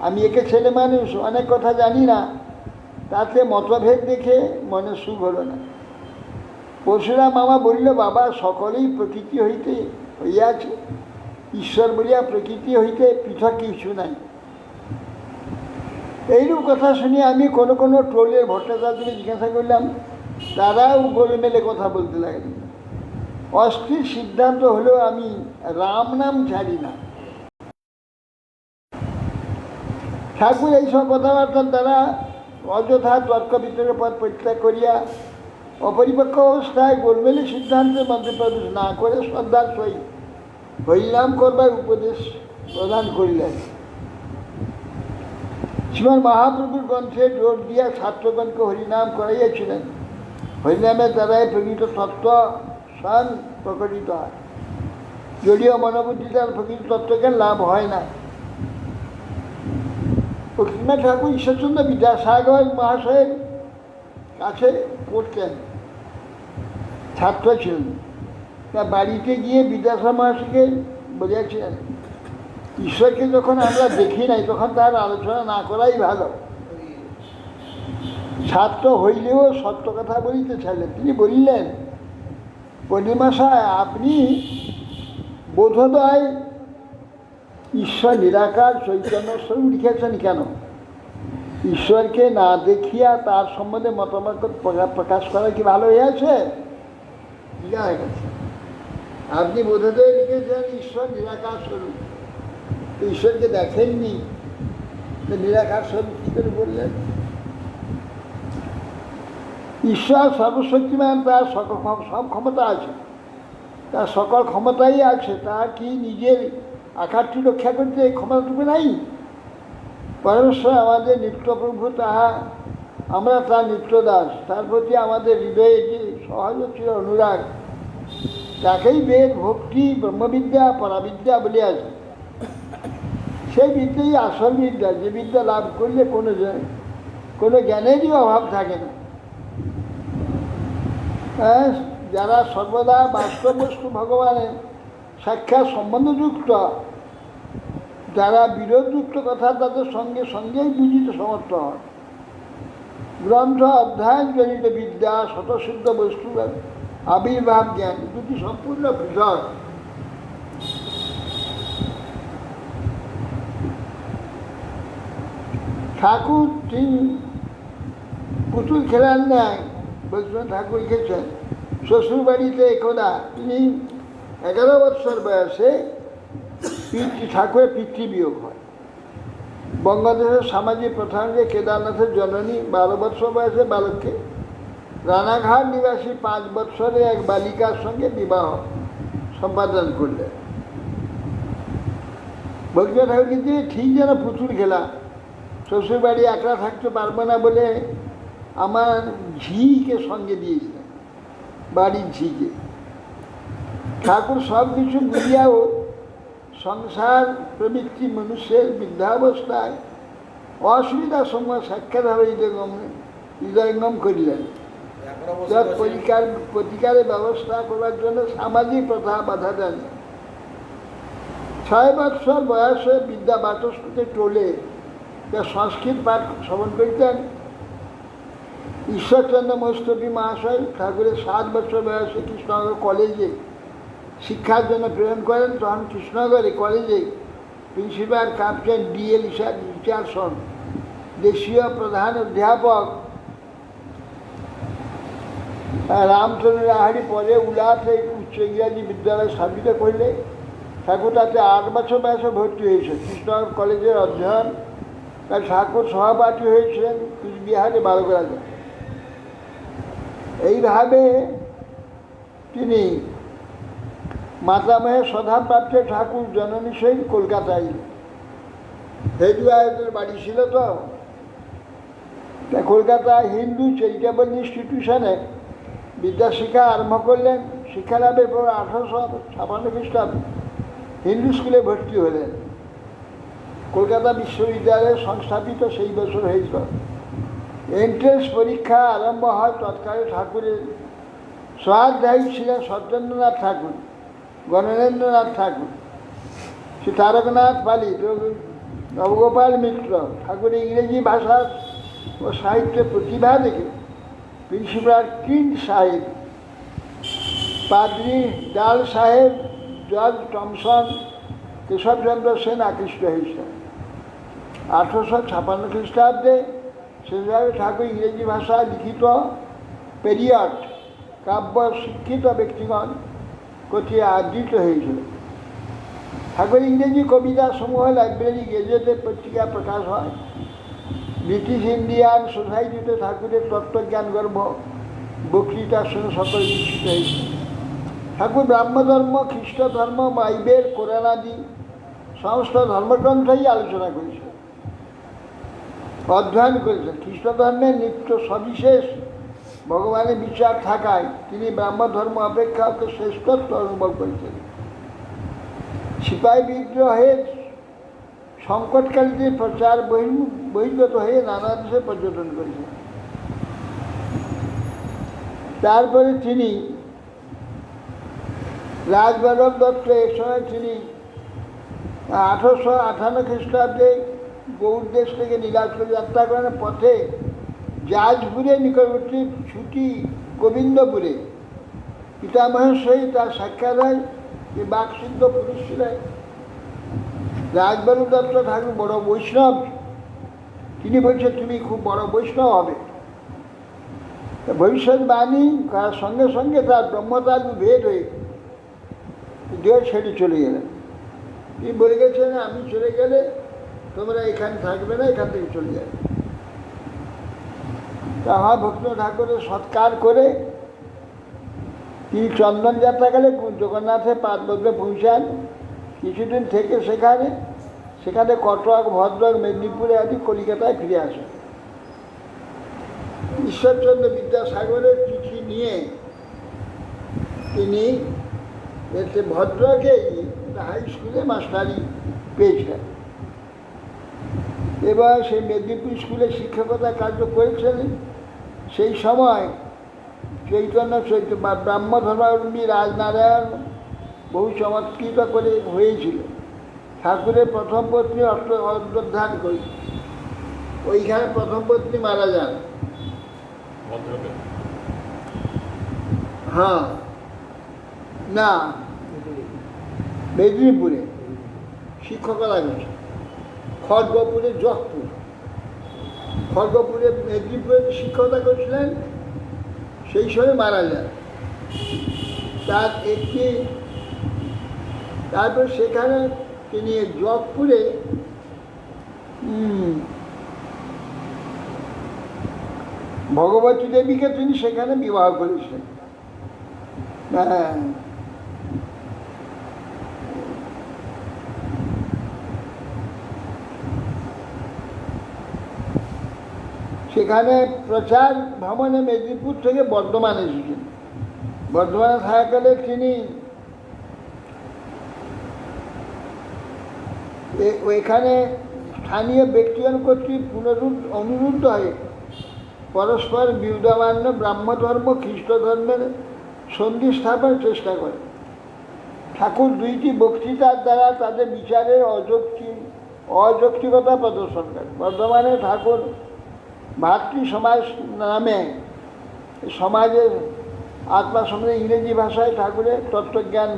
Speaker 2: আমি একে ছেলে মানুষ, অনেক কথা জানি না, তাতে মতভেদ দেখে মনে সুখ হলো না। পরশুরাম মামা বলল, বাবা, সকলেই প্রকৃতি হইতে হইয়াছে, ঈশ্বর বলিয়া প্রকৃতি হইতে পৃথক কিছু নাই। এইরূপ কথা শুনে আমি কোনো কোনো টোলের ভট্টাচার্যকে জিজ্ঞাসা করলাম, তারাও গোলমেলে কথা বলতে লাগলেন। অস্থির সিদ্ধান্ত হলো আমি রাম নাম ছাড়ি না। ঠাকুর এইসব কথাবার্তার দ্বারা অযথা তর্ক বিতর্কের পথ পরিত্যাগ করিয়া অপরিপক্ক অবস্থায় গোলমেলে সিদ্ধান্তের মধ্যে প্রবেশ না করে শ্রদ্ধার সহিত হরিনাম করবার উপদেশ প্রদান করিলেন। শ্রীমৎ মহাপ্রভুর গ্রন্থে জোর দিয়া ছাত্রগণকে হরিনাম করাইয়াছিলেন। হরিনামের দ্বারাই প্রকৃত তত্ত্ব স্বয়ং প্রকটিত হয়। যদিও মনোবুদ্ধি দ্বারা প্রকৃত তত্ত্বজ্ঞান লাভ হয় না। লক্ষ্মীনাথ ঠাকুর ঈশ্বরচন্দ্র বিদ্যাসাগর মহাশয়ের কাছে পড়তেন, ছাত্র ছিলেন। তা বাড়িতে গিয়ে বিদ্যাসাগর মহাশয়কে বলিয়াছিলেন, ঈশ্বরকে যখন আমরা দেখি নাই তখন তার আলোচনা না করাই ভালো। ছাত্র হইলেও সত্য কথা বলিতে চাইলেন। তিনি বললেন, পণ্ডিতমশাই, আপনি বোধোদয় ঈশ্বর নিরাকার চৈতন্য স্বরূপ লিখেছেন কেন? ঈশ্বরকে না দেখিয়া তার সম্বন্ধে মতামত প্রকাশ করা কি ভালো হয়েছে? আপনি বোধোদয় লিখেছেন ঈশ্বর নিরাকার স্বরূপ, ঈশ্বরকে দেখেননি, নিরাকার স্বরূপ কী করে বললেন? ঈশ্বর সর্বশক্তিমান, তার সব ক্ষমতা আছে, তার সকল ক্ষমতাই আছে, তার কি নিজের আকারটি রক্ষা করতে ক্ষমতাটুকু নাই? পরমেশ্বর আমাদের নিত্যপ্রভু, তাহা আমরা তার নিত্যদাস। তার প্রতি আমাদের হৃদয়ে যে সহজ ছিল অনুরাগ, তাকেই বেদ, ভক্তি, ব্রহ্মবিদ্যা, পরাবিদ্যা বলিয়াছে। সেই বিদ্যাই আসল বিদ্যা, যে বিদ্যা লাভ করলে কোনো জ্ঞানেরই অভাব থাকে না। হ্যাঁ, যারা সর্বদা বাস্তব বস্তু ভগবানের সাক্ষাৎ সম্বন্ধযুক্ত, যারা বিরোধযুক্ত কথা তাদের সঙ্গেই বুঝিতে সমর্থ হয়। গ্রন্থ অধ্যয়ন জনিত বিদ্যা, স্বতঃসিদ্ধ বস্তুর আবির্ভাব জ্ঞান, দুটি সম্পূর্ণ পৃথক। ঠাকুর তিনি পুতুল খেলার ন্যায় বৈষ্ণব ঠাকুর লিখেছেন, শ্বশুরবাড়িতে একদা তিনি 11 বৎসর বয়সে ঠাকুরের পিতৃবিয়োগ হয়। বঙ্গদেশের সামাজিক প্রথা অনুযায়ী কেদারনাথের জননী 12 বৎসর বয়সে বালককে রানাঘাট নিবাসী 5 বৎসরের এক বালিকার সঙ্গে বিবাহ সম্পাদন করলেন। বৈষ্ণব ঠাকুর কিন্তু ঠিক যেন পুতুল খেলা, শ্বশুরবাড়ি একলা থাকতে পারবো না বলে আমার ঝিকে সঙ্গে দিয়েছিলেন, বাড়ির ঝিকে। ঠাকুর সব কিছু বুঝিয়াও সংসার প্রবৃত্তি মানুষের বৃদ্ধাবস্থায় অসুবিধার সময় সাক্ষাৎ হবে হৃদয়ঙ্গম করিলেন। প্রতিকারের ব্যবস্থা করার জন্য সামাজিক প্রথা বাধা দেন। 6 বৎসর বয়সে বিদ্যা বাচস্পতি টোলে যা সংস্কৃত পাঠ শ্রবণ করিতেন। ঈশ্বরচন্দ্র মস্তবী মহাশয় ঠাকুরের 7 বছর বয়সে কৃষ্ণনগর কলেজে শিক্ষার জন্য প্রেরণ করেন। তখন কৃষ্ণনগরে কলেজে প্রিন্সিপাল ক্যাপ্টেন D.L. রিচার্ডসন, দেশীয় প্রধান অধ্যাপক রামচন্দ্র রাহারি পরে উল্লাসে উচ্চ ইংরাজি বিদ্যালয় স্থাপিত করলে। ঠাকুর তাতে 8 বছর বয়সে ভর্তি হয়েছে কৃষ্ণনগর কলেজের অধ্যয়ন। তাই ঠাকুর সভাপাঠী হয়েছিলেন কুচবিহারে বালকরাজে। এইভাবে তিনি মাতামহের সধাপ্রাপ্ত ঠাকুর জননী সহিত কলকাতায় হেদুয়াদের বাড়ি ছিল। তো কলকাতায় হিন্দু চ্যারিটেবল ইনস্টিটিউশনে বিদ্যাশিক্ষা আরম্ভ করলেন। শিক্ষালাভের পর 1856 খ্রিস্টাব্দে হিন্দু স্কুলে ভর্তি হলেন। কলকাতা বিশ্ববিদ্যালয়ে সংস্থাপিত সেই বছর হয়েছিল। এন্ট্রেন্স পরীক্ষা আরম্ভ হয়। তৎকালে ঠাকুরের সহাধ্যায়ী ছিলেন সত্যেন্দ্রনাথ ঠাকুর, গণেন্দ্রনাথ ঠাকুর, শ্রী তারকনাথ পালি, নবগোপাল মিত্র। ঠাকুরের ইংরেজি ভাষা ও সাহিত্যের প্রতিভা দেখে প্রিন্সিপাল কিন্ড সাহেব, পাদ্রী ডাল সাহেব, জর্জ টমসন, কেশবচন্দ্র সেন আকৃষ্ট হয়েছিলেন। 1856 খ্রিস্টাব্দে শেষভাবে ঠাকুর ইংরেজি ভাষায় লিখিত পেরিয়ড কাব্য শিক্ষিত ব্যক্তিগণ কর্তৃক আদৃত হয়েছিল। ঠাকুর ইংরেজি কবিতা সমূহ লাইব্রেরি গেজেটের পত্রিকা প্রকাশ হয়। ব্রিটিশ ইন্ডিয়ান সোসাইটিতে ঠাকুরের তত্ত্বজ্ঞান গর্ভ বক্তৃতার সঙ্গে সকল বিকশিত হয়েছে। ঠাকুর ব্রাহ্মধর্ম, খ্রিস্ট ধর্ম, বাইবেল, কোরআন আদি সমস্ত ধর্মগ্রন্থই আলোচনা করেছেন, অধ্যয়ন করেছেন। খ্রিস্ট ধর্মের নিত্য সবিশেষ ভগবানের বিচার থাকায় তিনি ব্রাহ্মধর্ম অপেক্ষা ওকে শ্রেষ্ঠত্ব অনুভব করেছেন। সিপাহী বিদ্রোহের সংকটকালীতে প্রচার বহির্গত হয়ে নানা দেশে পর্যটন করেছেন। তারপরে তিনি রাজবল্লভ দত্ত, এক সময় তিনি 1858 খ্রিস্টাব্দে গৌড় দেশ থেকে নীলাচল যাত্রা করেন। পথে জাজপুরের নিকটবর্তী ছুটি গোবিন্দপুরে পিতামহের সহিত তার সাক্ষাৎ হয়। যে বাকসিদ্ধ পুরুষ ছিলেন রাজবল্লভ দত্ত ঠাকুর, বড় বৈষ্ণব। তিনি বলছেন তুমি খুব বড় বৈষ্ণব হবে। ভবিষ্যৎবাণী করার সঙ্গে সঙ্গে তার ব্রহ্মতালু ভেদ হয়ে দেহ ছেড়ে চলে গেলেন। তিনি বলে গেছেন আমি চলে গেলে তোমরা এখানে থাকবে না, এখান থেকে চলে যাবে। তাহা ভক্ত ঠাকুরের সৎকার করে তিনি চন্দন যাত্রা গেলে জগন্নাথের পাদপদ্মে পৌঁছান। কিছুদিন থেকে সেখানে সেখানে কটক, ভদ্রক, মেদিনীপুরে আদি কলিকাতায় ফিরে আসেন। ঈশ্বরচন্দ্র বিদ্যাসাগরের চিঠি নিয়ে তিনি এতে ভদ্রকেই হাই স্কুলে মাস্টারি পেয়েছিলেন। এবার সেই মেদিনীপুর স্কুলে শিক্ষকতা কার্য করেছিলেন। সেই সময় চৈতন্য ব্রাহ্ম ধর্মাবলম্বী রাজনারায়ণ বহু চমৎকৃত করে হয়েছিল। ঠাকুরের প্রথম পত্নী অন্তর্ধান করি, ওইখানে প্রথম পত্নী মারা যান। হ্যাঁ, না, মেদিনীপুরে শিক্ষকতা করছে, খড়গপুরে জগপুর, খড়গপুরে মেদিনীপুরে শিক্ষকতা করছিলেন, সেই সময় মারা যান। তার একটি তারপর সেখানে তিনি জগপুরে ভগবতী দেবীকে তিনি সেখানে বিবাহ করেছিলেন। হ্যাঁ, সেখানে প্রচার ভ্রমণে মেদিনীপুর থেকে বর্ধমানে এসেছেন। বর্ধমানে থাকাকালে তিনি ওইখানে স্থানীয় ব্যক্তিগণ কর্তৃক অনুরুদ্ধ হয়ে পরস্পর বিরুদ্ধমান্য ব্রাহ্মধর্ম খ্রিস্ট ধর্মের সন্ধি স্থাপনের চেষ্টা করে। ঠাকুর দুইটি বক্তৃতার দ্বারা তাদের বিচারের অযৌক্তিকতা প্রদর্শন করে। বর্ধমানে ঠাকুর ভাতৃ সমাজ নামে সমাজের আত্মা সম্বন্ধে ইংরেজি ভাষায় ঠাকুরের তত্ত্বজ্ঞান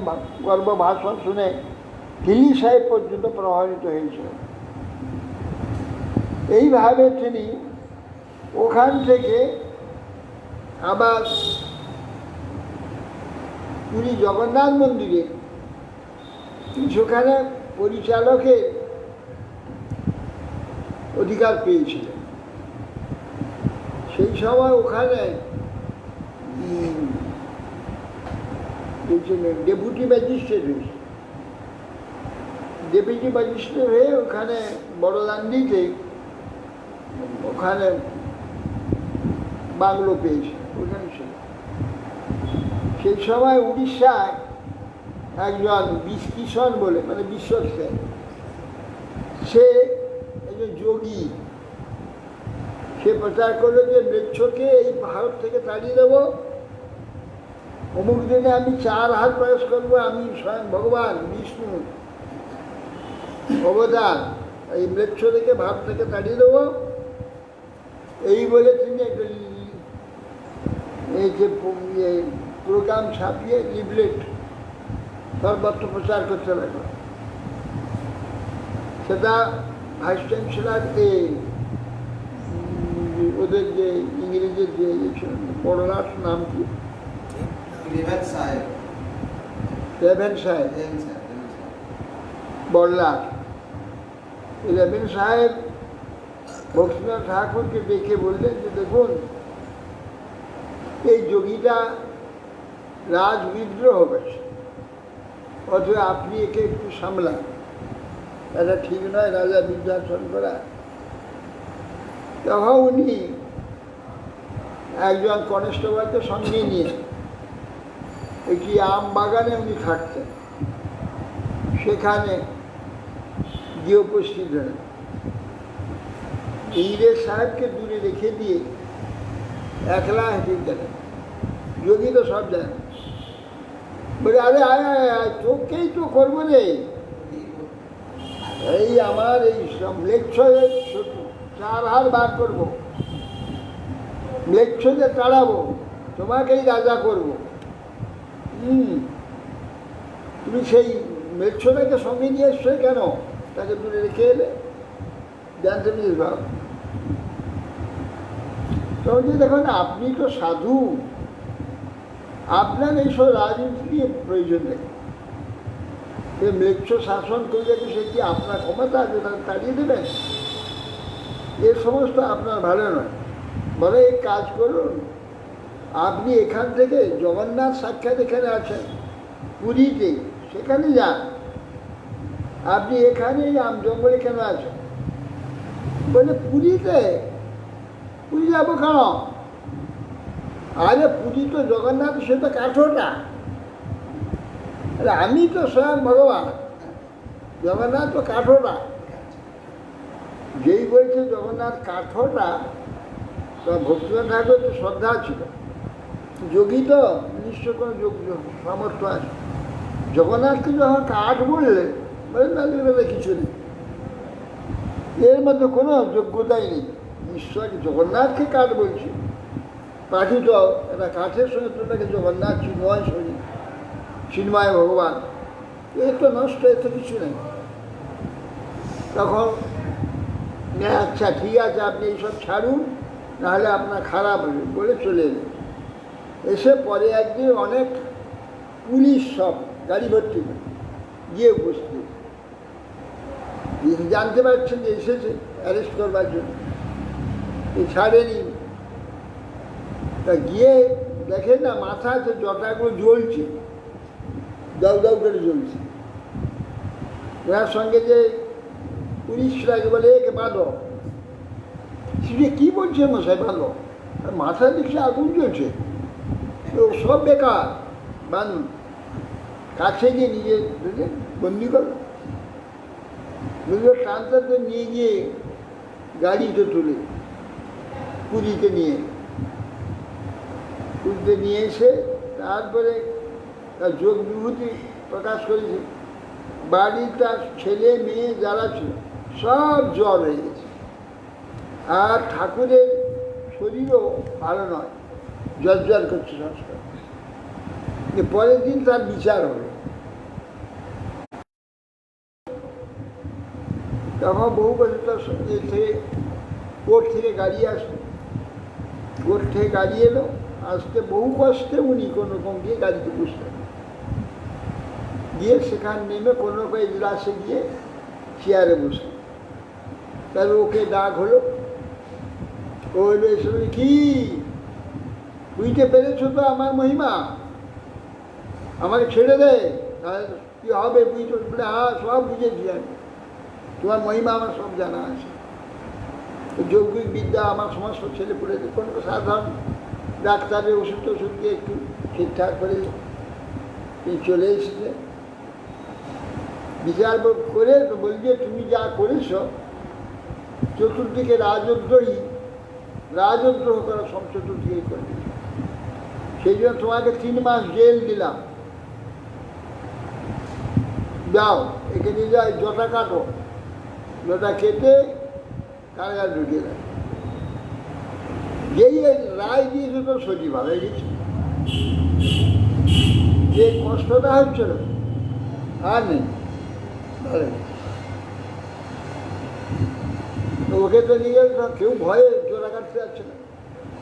Speaker 2: গর্ব ভাষণ শুনে দিল্লি সাহেব পর্যন্ত প্রভাবিত হয়েছিলেন। এইভাবে তিনি ওখান থেকে আবার পুরী জগন্নাথ মন্দিরে সেখানে পরিচালকের অধিকার পেয়েছিলেন। সেই সময় ওখানে ডেপুটি ম্যাজিস্ট্রেট হয়েছে, ডেপুটি ম্যাজিস্ট্রেট হয়ে ওখানে বড়দান্ডিতে ওখানে বাংলো পেয়েছে, ওখানে ছিল। সেই সময় উড়িষ্যায় একজন কিষণ বলে, মানে বিশ্বসেন, সে একজন যোগী, সে প্রচার করলো যে মৃচ্ছকে এই ভারত থেকে তাড়িয়ে দেবো, অমুক দিনে আমি 4 হাত প্রয়াস করবো, আমি স্বয়ং ভগবান বিষ্ণু অবতার, এই মৃচ্ছ থেকে ভারত থেকে তাড়িয়ে দেবো। এই বলে তিনি একটা এই যে প্রোগ্রাম ছাপিয়ে লিফলেট সর্বত্র প্রচার করতে লাগলো। সেটা ভাইস চ্যান্সেলার ওদের যে ইংরেজের যে পড়লার নাম কি, রেভেন সাহেব বড়লাট, রেভেন সাহেব ভক্তিনাথ ঠাকুরকে দেখে বললেন যে দেখুন, এই যোগীটা রাজ বিদ্রোহ করেছে, অথচ আপনি একে একটু সামলান, এটা ঠিক নয় রাজা বিদ্যাসন করা। তখন উনি একজন কনস্টেবলকে সঙ্গে নিয়ে একটি আম বাগানে উনি থাকতেন, সেখানে গিয়ে উপস্থিত হলেন। ইংরেজ সাহেবকে দূরে রেখে দিয়ে একলা হেঁটে গেলেন। যোগী তো সব জানেন, বলে আরে আয় আয় আয়, তোকেই তো করবো রে, এই আমার এই সব লেকচরে 4 হাত বার করবো, লেকচরে তাড়াবো, তোমাকেই রাজা করবো। তুমি সেই মেচ্ছটাকে সঙ্গে নিয়ে এসছো কেন? তাকে দূরে রেখে এলে, জানতে পেরেছিস বাব? তখন যে দেখুন, আপনি তো সাধু, আপনার এইসব রাজনীতি নিয়ে প্রয়োজন নেই। ম্লেচ্ছ শাসন করলে কি সে কি আপনার ক্ষমতা আছে তাকে তাড়িয়ে দেবেন? এ সমস্ত আপনার ভালো নয়। বলে এই কাজ করুন, আপনি এখান থেকে জগন্নাথ সাক্ষাৎ এখানে আছেন পুরীতে, সেখানে যান, আপনি এখানে আম জঙ্গলে কেন আছেন? বলে পুরীতে। পুরী যাবো কেন? আরে পুরী তো জগন্নাথ, সে তো কাঠোটা। আরে আমি তো স্বয়ং ভগবান, জগন্নাথ তো কাঠোটা। যেই বলছে জগন্নাথ কাঠোটা, তো ভক্তিনাথ ঠাকুর তো শ্রদ্ধা ছিল, যোগী তো নিশ্চয় কোনো যোগ সামর্থ্য আছে। জগন্নাথকে যখন কাঠ বললে, বলে না কিছু নেই, এর মধ্যে কোনো যোগ্যতাই নেই। ঈশ্বর জগন্নাথকে কাঠ বলছি, পাঠিত একটা কাঠের সঙ্গে তোটাকে জগন্নাথ চিন্ময় শরীর, চিন্ময় ভগবান, এর তো নষ্ট, এর তো কিছু নেই। তখন আচ্ছা ঠিক আছে, আপনি এইসব ছাড়ুন, নাহলে আপনার খারাপ হবে বলে চলে এলেন। এসে পরে একদিন অনেক পুলিশ সব গাড়ি ভর্তি করে গিয়ে উপস্থিত, জানতে পারছেন যে এসেছে অ্যারেস্ট করবার জন্য, ছাড়েনি। তা গিয়ে দেখেন না, মাথা আছে জটাগুলো জ্বলছে, দাউ দাউ করে জ্বলছে। ওনার সঙ্গে যে পুলিশরাকে বলে একে বাঁধো। সে কী বলছে মশাই বাঁধো? মাথা দেখছে আগুন জ্বলছে, তো সব বেকার, বাঁধুন। কাছে গিয়ে নিজে বন্দি করো, টানতে নিয়ে গিয়ে গাড়িতে তুলে পুরীতে নিয়ে এসে তারপরে তার যোগ বিভূতি প্রকাশ করেছে। বাড়ির তার ছেলে মেয়ে যারা ছিল সব জ্বর হয়ে গেছে, আর ঠাকুরের শরীরও ভালো নয়, জ্বর করছে সংস্কার। পরের দিন তার বিচার হবে। তখন বহু বছর তার থেকে কোর্ট থেকে গাড়ি আসলো, কোর্ট থেকে গাড়ি এলো, আসতে বহু কষ্টে উনি কোনো রকম গিয়ে গাড়িতে বসলেন, গিয়ে সেখানে নেমে কোনো রকম এজলাসে গিয়ে চেয়ারে বসলেন। তাহলে ওকে ডাক হলো, ও হলো এসে কি বুঝতে পেরেছো তো আমার মহিমা, আমাকে ছেড়ে দে, তাহলে কী হবে বুঝতে? বলে হ্যাঁ সব বুঝেছি আমি, তোমার মহিমা আমার সব জানা আছে, যৌগিক বিদ্যা আমার সমস্ত ছেলে পড়েছে, কোনো সাধারণ ডাক্তারের ওষুধ দিয়ে একটু ঠিকঠাক করে চলে এসেছে। বিচার করে তো বলছে তুমি যা করেছ, চতুর্দিকে রাজদ্রোহ করা সব চতুর্দিকে করে দিয়েছ, সেই জন্য তোমাকে 3 মাস জেল দিলাম, যাও একে নিয়ে যাও, জটা কাটো, জটা কেটে কারাগার ঢুকিয়ে দেয়। যেই রায় দিয়েছে তো সত্যি ভালো হয়ে গেছে, যে কষ্টটা হচ্ছিল আর নেই, ভালো ওকে তো নিয়ে কেউ ভয়ে জোড়া কাটতে যাচ্ছে না,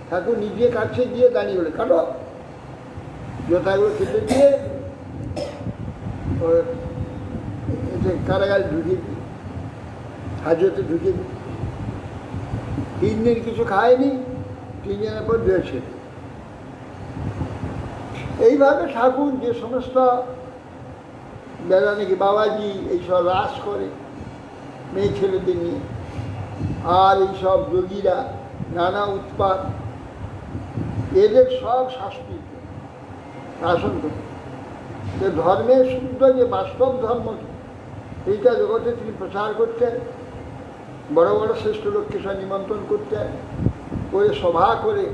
Speaker 2: ঠাকুর নিজে কাটছে, গিয়ে দাঁড়িয়ে বলে কাটো, জোটাগুলো কেটে দিয়ে কারাগারে ঢুকিয়ে দিই, হাজতে ঢুকিয়ে দিই। 3 দিন কিছু খায়নি, 3 দিনের পর বেরোচ্ছে। এইভাবে ঠাকুর যে সমস্ত বেলা নাকি বাবাজি এইসব রাস করে মেয়ে ছেলেদের নিয়ে, আর এইসব যোগীরা নানা উৎপাত, এদের সব শাস্তি শাসন করে যে ধর্মের শুদ্ধ যে বাস্তব ধর্ম, এইটা জগতে তিনি প্রচার করতেন, বড় বড় শ্রেষ্ঠ লোককে সব নিমন্ত্রণ করতেন, করে সভা করে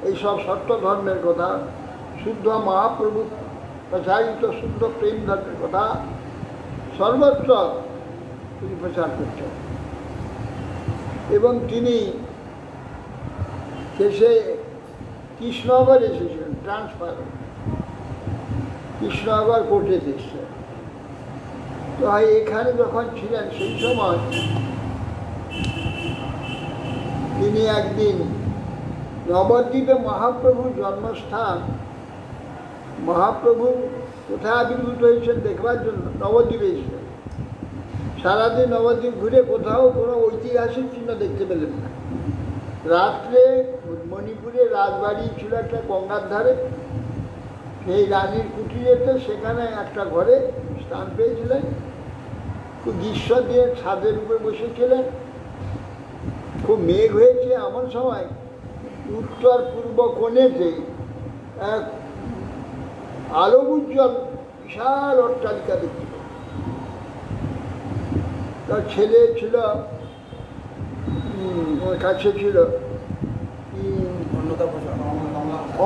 Speaker 2: এইসব সত্য ধর্মের কথা, শুদ্ধ মহাপ্রভু প্রচারিত শুদ্ধ প্রেম ধর্মের কথা সর্বত্র তিনি প্রচার করছেন। এবং তিনি শেষে কৃষ্ণনগর এসেছিলেন, ট্রান্সফার কৃষ্ণনগর কোর্টে এসেছিলেন। তো এখানে যখন ছিলেন সেই সময় তিনি একদিন নবদ্বীপে মহাপ্রভুর জন্মস্থান, মহাপ্রভু কোথায় আবির্ভূত হয়েছেন দেখবার জন্য নবদ্বীপে এসেছিলেন। সারাদিন নবদ্বীপ ঘুরে কোথাও কোনো ঐতিহাসিক চিহ্ন দেখতে পেলেন না। রাত্রে মণিপুরে রাজবাড়ি ছিল একটা গঙ্গার ধারে, সেই রানীর কুটিরেতে সেখানে একটা ঘরে স্থান পেয়েছিলেন। গ্রীষ্ম দিয়ে ছাদের উপরে বসেছিলেন, খুব মেঘ হয়েছে, এমন সময় উত্তর পূর্ব কোণেতে এক আলো উজ্জ্বল বিশাল অট্টালিকা দেখছিল। তার ছেলে ছিল, ওর কাছে ছিল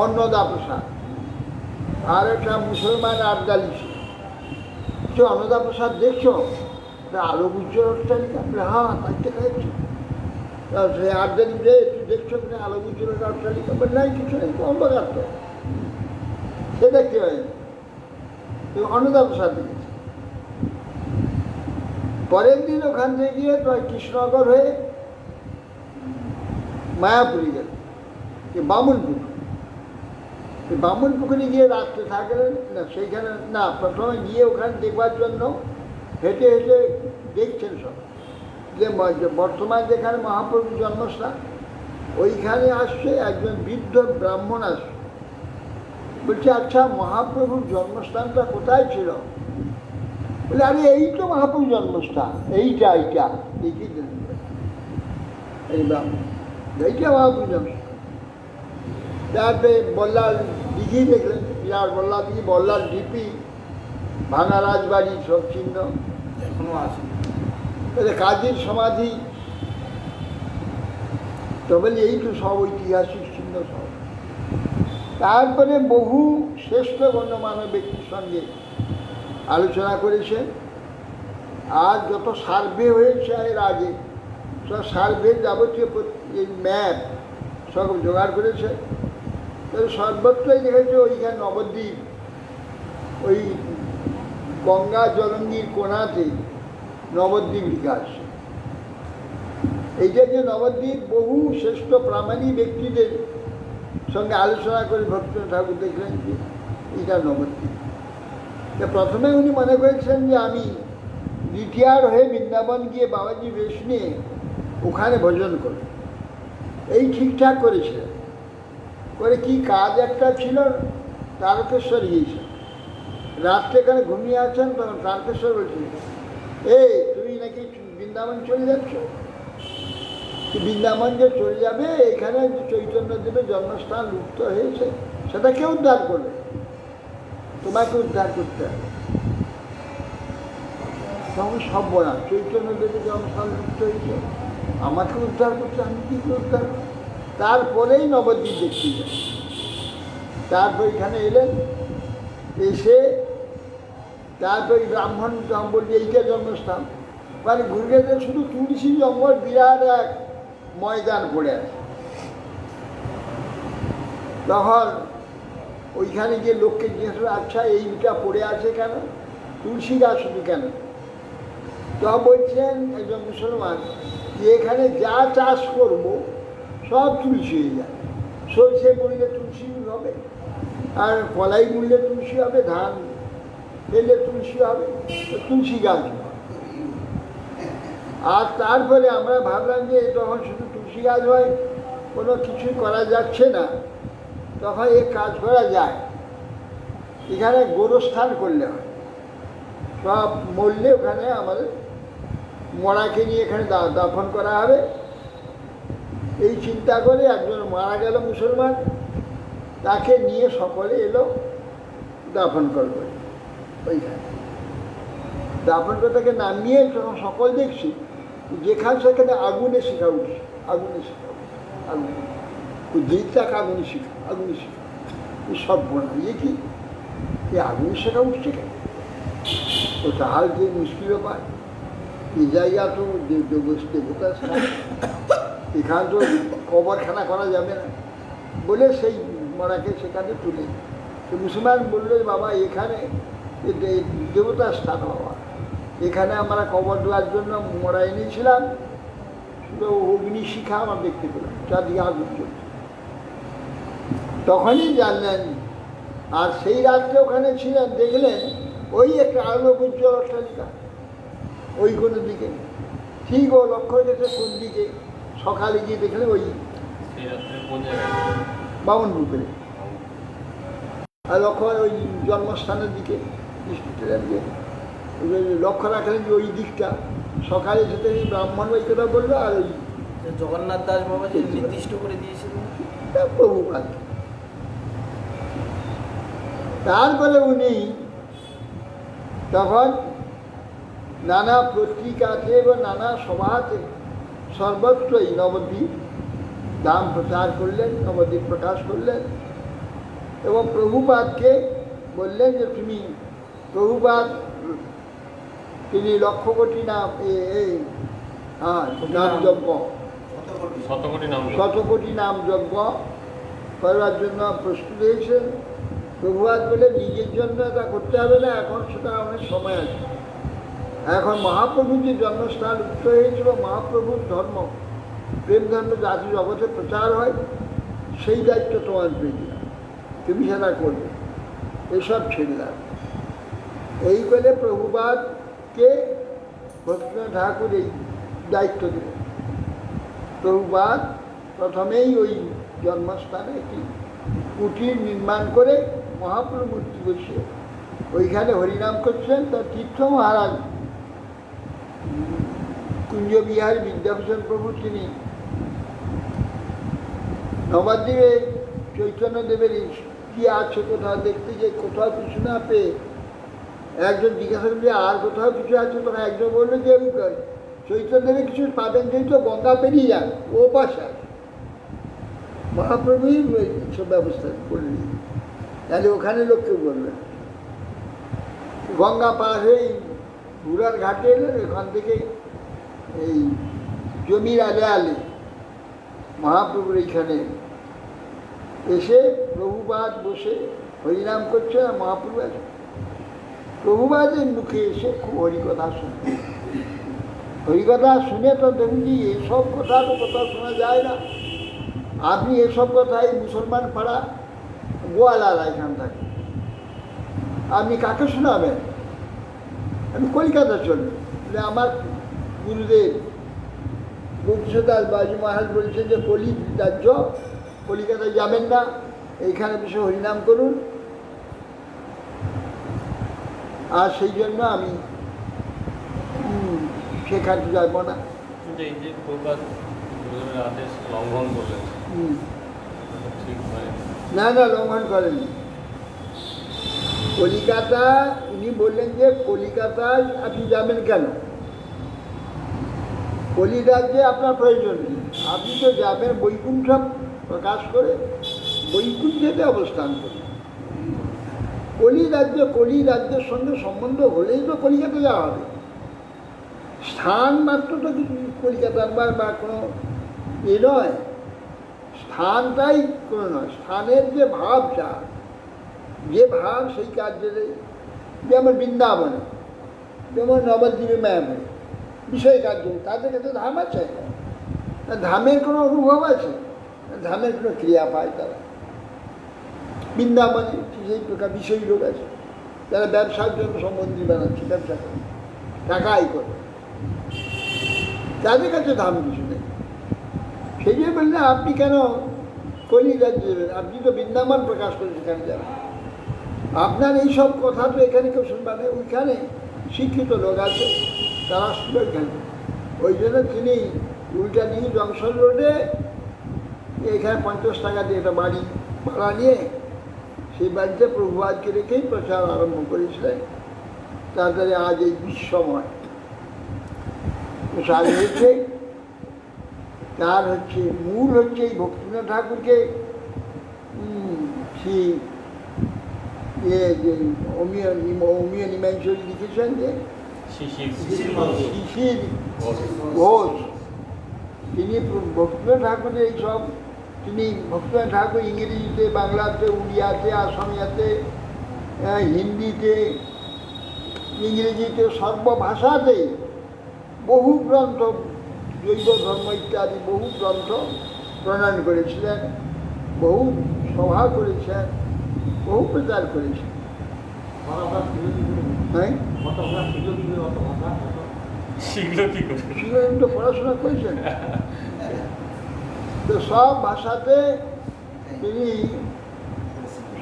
Speaker 2: অন্নদা প্রসাদ, আর একটা মুসলমান আবদালি ছিল। অন্নদা প্রসাদ দেখছো আলো উজ্জ্বল অট্টালিকা? হ্যাঁ, তাই খাইছো। সে আবদালি যে তুই দেখছো আলো উজ্জ্বল অট্টালিকা? নাই, কিছু নেই, অন্ধকার তো, সে দেখতে পাইনি। অন্নদা প্রসাদ দেখেছে। পরের দিন ওখান থেকে গিয়ে তোমার কৃষ্ণনগর হয়ে মায়াপুরি গেল, বামুনপুর। বামুনপুকুরে গিয়ে রাত্রে থাকলেন না, সেইখানে না, প্রথমে গিয়ে ওখানে দেখবার জন্য হেঁটে হেঁটে দেখছেন সব, যে বর্তমান যেখানে মহাপ্রভুর জন্মস্থান, ওইখানে আসছে একজন বৃদ্ধ ব্রাহ্মণ আসছে। বলছে, আচ্ছা মহাপ্রভুর জন্মস্থানটা কোথায় ছিল? বলে, আরে এই তো মহাপ্রভুর জন্মস্থান, এইটা দেখি, এই ব্রাহ্মণ, এইটা মহাপ্রভুর জন্মস্থান। তারপরে বল্লাল দিঘি দেখলেন, বিরাট বল্লাল দিঘি, বল্লাল ঢিপি, ভাঙা রাজবাড়ি, সব চিহ্ন
Speaker 1: এখনো আছে।
Speaker 2: কাজীর সমাধি, তো বলি এই তো সব ঐতিহাসিক চিহ্ন সব। তারপরে বহু শ্রেষ্ঠ গণ্যমান্য ব্যক্তির সঙ্গে আলোচনা করেছেন, আর যত সার্ভে হয়েছে এর আগে সব সার্ভে যাবতীয় এই ম্যাপ সব জোগাড় করেছে। সর্বত্রই দেখেছে ওইখানে নবদ্বীপ, ওই গঙ্গা জলঙ্গির কোণাতে নবদ্বীপ লিখা আছে। এইটা যে নবদ্বীপ, বহু শ্রেষ্ঠ প্রামাণিক ব্যক্তিদের সঙ্গে আলোচনা করে ভক্তনাথ ঠাকুর দেখলেন যে এটা নবদ্বীপ। প্রথমে উনি মনে করেছেন যে আমি রিটায়ার হয়ে বৃন্দাবন গিয়ে বাবাজি বেশ নিয়ে ওখানে ভোজন করব, এই ঠিকঠাক করেছিলেন। করে কি কাজ একটা ছিল, তারকেশ্বর গিয়েছেন, রাত্রে এখানে ঘুমিয়ে আছেন, তখন তারকেশ্বর বলছিল, এই তুমি নাকি বৃন্দাবন চলে যাচ্ছ? বৃন্দাবন যে চলে যাবে, এখানে যে চৈতন্যদেবের জন্মস্থান লুপ্ত হয়েছে, সেটা কে উদ্ধার করবে? তোমাকে উদ্ধার করতে হবে। তখন সব বলা, চৈতন্যদেবের জন্মস্থান লুপ্ত হয়েছে, আমাকে উদ্ধার করতে, আমি কী করে উদ্ধার করব? তারপরেই নবদ্বীপ দেখতে যান। তারপর এখানে এলেন, এসে তারপর ব্রাহ্মণ বলছে এইটা জন্মস্থান, মানে ঘুরে শুধু তুলসী জঙ্গল, বিরাট এক ময়দান পড়ে আছে। তখন ওইখানে গিয়ে লোককে জিজ্ঞেস করে, আচ্ছা এইটা পড়ে আছে কেন, তুলসী গাছ শুধু কেন? তখন বলছেন একজন মুসলমান, যে এখানে যা চাষ করব সব তুলসী হয়ে যায়, সরষে মূল্যে তুলসী হবে, আর কলাই মূল্যে তুলসী হবে, ধান পেলে তুলসী হবে, তুলসী গাছ। আর তারপরে আমরা ভাবলাম যে তখন শুধু তুলসী গাছ হয়, কোনো কিছুই করা যাচ্ছে না, তখন এ কাজ করা যায়, এখানে গোরস্থান করলে হয়, সব মরলে ওখানে আমাদের মরাকে নিয়ে এখানে দাফন করা হবে। এই চিন্তা করে একজন মারা গেল মুসলমান, তাকে নিয়ে সকলে এলো দাফন করবে। ওইখানে দাফন করে তাকে নামিয়ে তখন সকল দেখছি যেখানে সেখানে আগুনে শিখা উঠছে, আগুনে শিখা উঠছে, আগুনে দিকটাকে আগুনে শিখা, আগুনে শিখা, সব বোনা ইয়ে কি আগুনে শেখা উঠছে কেন? তো তাহার যে মুশকিল পায়, এই জায়গা তো দেবতা শেখা, এখানে তো কবরখানা করা যাবে না বলে সেই মরাকে সেখানে তুলে। তো মুসলমান বললো, বাবা এখানে দেবতার স্থান, বাবা এখানে আমরা কবর দেওয়ার জন্য মরা এনেছিলাম, শুধু অগ্নিশিখা আমরা দেখতে পেলাম, চারদিকে আগুন চলছে। তখনই জানলেন, আর সেই রাত্রে ওখানে ছিলেন, দেখলেন ওই একটা আলো উজ্জ্বল অট্টালিকা, ওই কোনো দিকে ঠিক ও লক্ষ্য রেখেছে কোন দিকে, সকালে গিয়ে দেখলে ওই বামনপুকুরে, আর লক্ষ্য ওই জন্মস্থানের দিকে, লক্ষ্য রাখলেন যে ওই দিকটা সকালে যেতে ব্রাহ্মণ ওই কথা বললো, আর ওই
Speaker 1: যে জগন্নাথ দাস বাবা যে নির্দিষ্ট করে দিয়েছিলেন
Speaker 2: প্রভুপাদ। তারপরে উনি তখন নানা পত্রিকাতে এবং নানা সভাতে সর্বত্রই নবদ্বীপ ধাম প্রচার করলেন, নবদ্বীপ প্রকাশ করলেন এবং প্রভুপাদকে বললেন যে তুমি প্রভুপাদ তিনি 1,00,000 কোটি নাম নাম যজ্ঞ, 100 কোটি নাম যজ্ঞ করার জন্য প্রস্তুত হয়েছেন। প্রভুপাদ বলে নিজের জন্য এটা করতে হবে না, এখন সেটা অনেক সময় আছে। এখন মহাপ্রভুর যে জন্মস্থান উচ্চ হয়েছিল, মহাপ্রভুর ধর্ম প্রেম ধর্ম জাতি জগতে প্রচার হয়, সেই দায়িত্ব তোমার পেয়ে দিলাম, তুমি সেটা করবে, এসব ছেড়লাম। এই বলে প্রভুপাদকে ভক্তিনাথ ঠাকুর এই দায়িত্ব দিলেন। প্রভুপাদ প্রথমেই ওই জন্মস্থানে একটি কুটির নির্মাণ করে মহাপ্রভু মূর্তি বসিয়ে ওইখানে হরিনাম করছেন। তার তীর্থ মহারাজ কুঞ্জবিহার বিদ্যাভূষণ প্রভু তিনি নবদ্বীপে চৈতন্যদেবের কি আছে কোথাও দেখতে যে কোথাও কিছু না পেয়ে একজন জিজ্ঞাসা করলে আর কোথাও কিছু আছে, তখন একজন বললো যে চৈতন্যদেবের কিছু পাবেন যেই তো গঙ্গা পেরিয়ে যান ও পাশে আছে। মহাপ্রভুই সব ব্যবস্থা করলেন, তাহলে ওখানে লোককে বলবেন। গঙ্গা পার হয়ে ঘুরার ঘাটে এলেন, এখান থেকে এই জমির আলে আলে মহাপ্রভুর এইখানে এসে প্রভুপাদ বসে হরিনাম করছে, আর মহাপ্রভু আছে। প্রভুপাদের মুখে এসে খুব হরিকথা শুনে, হরিকথা শুনে তো দেখুন যে এসব কথা তো কোথাও শোনা যায় না। আপনি এসব কথা এই মুসলমান পাড়া গোয়ালারা এখান থাকে, আপনি কাকে শোনাবেন? আমি কলকাতা চলবে, আমার গুরুদেব গোপীদাস বাজি মহারাজ বলছেন যে কলি রাজ্য, কলিকাতায় যাবেন না, এইখানে বসে হরিনাম করুন। আর সেই জন্য আমি সেখানে যাব না।
Speaker 3: কিন্তু এই যে প্রভুপাদ আদেশ লঙ্ঘন করলেন, ঠিক মানে
Speaker 2: না না, লঙ্ঘন করেনি। কলিকাতা উনি বললেন যে কলিকাতায় আপনি যাবেন কেন? কলি রাজ্যে আপনার প্রয়োজন নেই, আপনি তো যাবেন বৈকুণ্ঠ প্রকাশ করে, বৈকুণ্ঠেতে অবস্থান করুন। কলি রাজ্যের সঙ্গে সম্বন্ধ হলেই তো কলিকাতা যাওয়া হবে। স্থান মাত্র তো কিছু কলিকাতার বা কোনো নয়, স্থানটাই কোনো নয়, স্থানের যে ভাবটা, যে ভাব সেই কার্যের, যেমন বৃন্দাবনে, যেমন নবদ্বীপে মায়ামে বিষয় কার্য, তাদের কাছে ধাম আছে, ধামের কোনো অনুভব আছে, ধামের কোনো ক্রিয়া পায় তারা। বৃন্দাবনে সেই প্রকার বিষয় লোক আছে, যারা ব্যবসার জন্য সম্বন্ধী বানাচ্ছে, ব্যবসা করে, টাকা আয় করে, তাদের কাছে ধাম কিছু নেই। সেই জন্য বললে আপনি কেন কলি রাজ্যে যাবেন? আপনি তো বৃন্দাবন প্রকাশ করে সেখানে যাবেন। আপনার এইসব কথা তো এখানে কেউ শুনবে না, ওইখানে শিক্ষিত লোক আছে, তারা শুনবে এখানে। ওই জন্য তিনি উল্টা নিয়ে জংশন রোডে এখানে 50 টাকা দিয়ে একটা বাড়ি ভাড়া নিয়ে সেই বাড়িতে প্রভুপাদকে রেখেই প্রচার আরম্ভ করেছিলেন। তারপরে আজ এই বিশ্বময় প্রচার হয়েছে। তার মূল হচ্ছে এই ভক্তিনাথ ঠাকুরকে যে অমীয় নিমাংসরী লিখেছেন যে শিশির ঘোষ, তিনি ভক্তিনাথ ঠাকুরের এইসব, তিনি ভক্তিনাথ ঠাকুর ইংরেজিতে, বাংলাতে, উড়িয়াতে, আসামিয়াতে, হিন্দিতে, ইংরেজিতে, সর্বভাষাতে বহু গ্রন্থ, জৈব ধর্ম ইত্যাদি বহু গ্রন্থ প্রণয়ন করেছিলেন, বহু সভা করেছেন, বহু প্রচার করেছেন। হ্যাঁ, তো পড়াশোনা করেছেন, তো সব ভাষাতে তিনি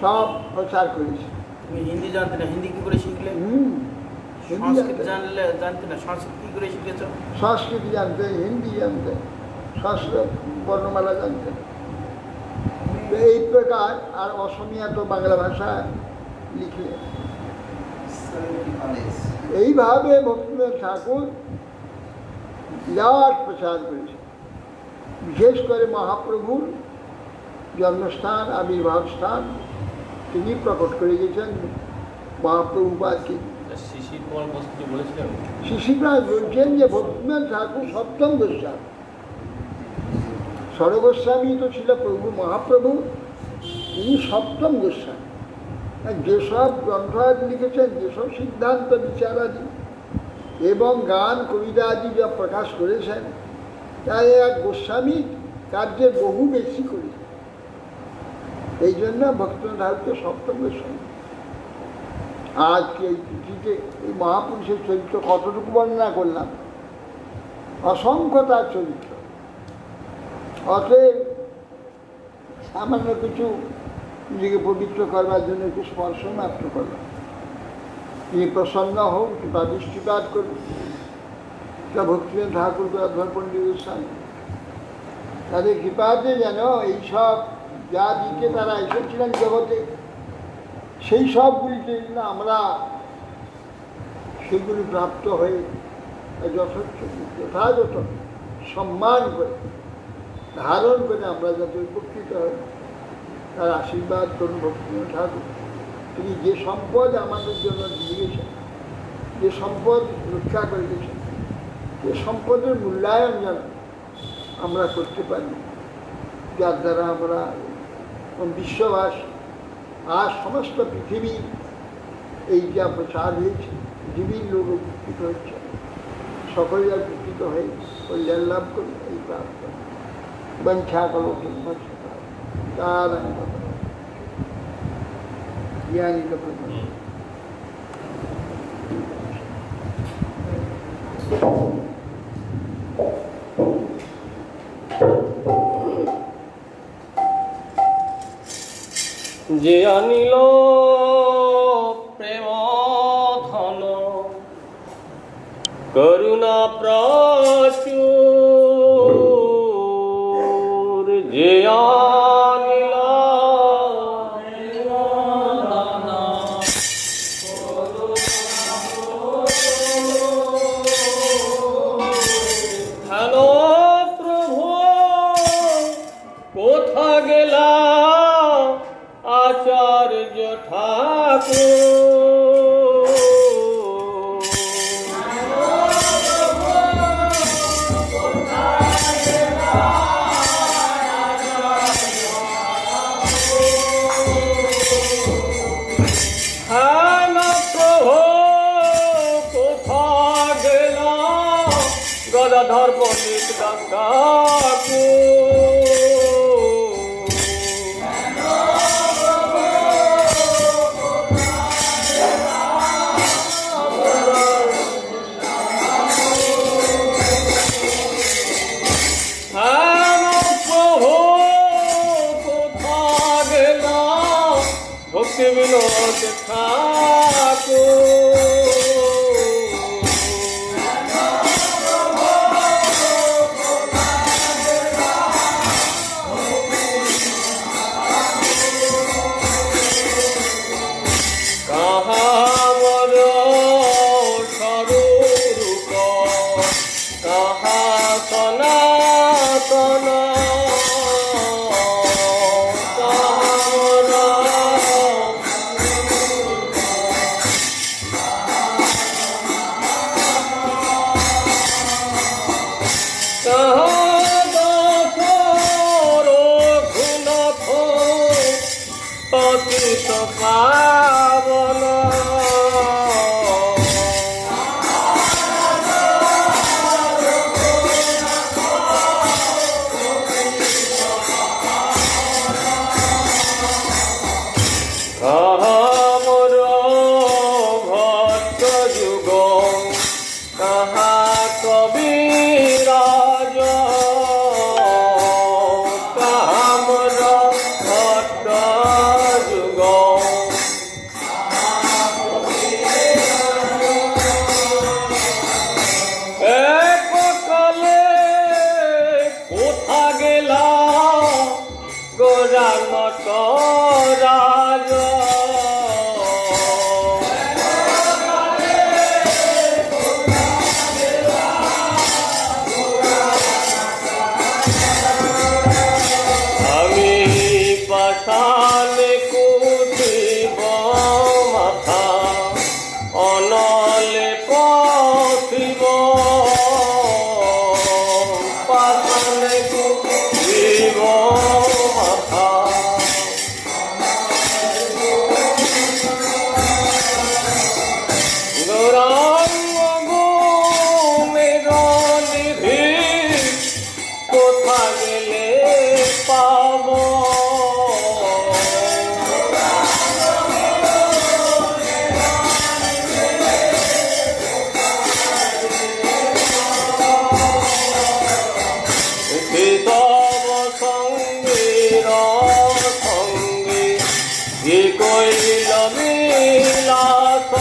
Speaker 2: সব প্রচার করেছেন।
Speaker 1: তুমি হিন্দি জানতে না, হিন্দি কি করে শিখলেন?
Speaker 2: হিন্দি
Speaker 1: সংস্কৃত
Speaker 2: জানতেন,
Speaker 1: জানতে না, সংস্কৃত কি করে শিখেছ?
Speaker 2: সংস্কৃত জানতেন, হিন্দি জানতেন, সংস্কৃত বর্ণমালা জানতেন। তো এই প্রকার, আর অসমিয়া তো বাংলা ভাষা লিখলেন। এইভাবে ভক্তিনাথ ঠাকুর বিরাট প্রচার করেছেন। বিশেষ করে মহাপ্রভুর জন্মস্থান, আবির্ভাব স্থান তিনি প্রকট করে গেছেন মহাপ্রভুপাদকে।
Speaker 3: শিশির কুমার বোস কি বলেছিলেন?
Speaker 2: শিশিররাজ বলছেন যে ভক্তিনাথ ঠাকুর সপ্তম গোস্বামী। ষড়গোস্বামী তো ছিল প্রভু মহাপ্রভু, তিনি সপ্তম গোস্বামী। যেসব গ্রন্থ আদি লিখেছেন, যেসব সিদ্ধান্ত বিচারাদি এবং গান কবিতা আদি যা প্রকাশ করেছেন, তাই এক গোস্বামী কার্যের বহু বেশি করে। এই জন্য ভক্তিনাথ ঠাকুরকে সপ্তম গোস্বামী। আজকে এই পৃথিবীতে এই মহাপুরুষের চরিত্র কতটুকু বর্ণনা করলাম, অসংখ্য তার চরিত্র। অতএব সামান্য কিছু নিজেকে পবিত্র করবার জন্য একটু স্পর্শ মাত্র করলাম। তিনি প্রসন্ন হোক, কৃপা দৃষ্টিপাত করুন। তা ভক্তিনাথ ঠাকুর অধ্যায় পণ্ডিত গোস্বামী তাদের কৃপাতে যেন এইসব যা দিকে তারা এসেছিলেন জগতে, সেই সবগুলিকে যেন আমরা সেগুলি প্রাপ্ত হয়ে যথাযথ সম্মান করে ধারণ করে আমরা যাতে উপকৃত হই, তার আশীর্বাদ করুন ভক্তিনাথ ঠাকুর। তিনি যে সম্পদ আমাদের জন্য দিয়েছেন, যে সম্পদ রক্ষা করে গেছেন, যে সম্পদের মূল্যায়ন যেন আমরা করতে পারি, যার দ্বারা আমরা বিশ্ববাসী আর সমস্ত পৃথিবী এই যা প্রচার হয়েছে, পৃথিবীর লোক উপকৃত হচ্ছে, সকলে উপকৃত হয়ে কল্যাণ লাভ করুন, এই প্রার্থনা। বঞ্ছা করো তার জ্ঞানী লোক
Speaker 3: যে আনিল প্রেম ধন করুণা প্রচুর, যে আনিল হ্যালো প্রভু কোথা গেলা আচার্য ঠাকুর, হ্যাঁ না প্রভু কোথা গেলা গদাধর পণ্ডিত দাস ঠাকুর। ভক্তি বিনোদ ঠাকুর, শিব পাশানে শিব মাথা গৌরাঙ্গ মেঘনিধি কোথা গেলে পাব সঙ্গীর সঙ্গে কি কইল বিলাস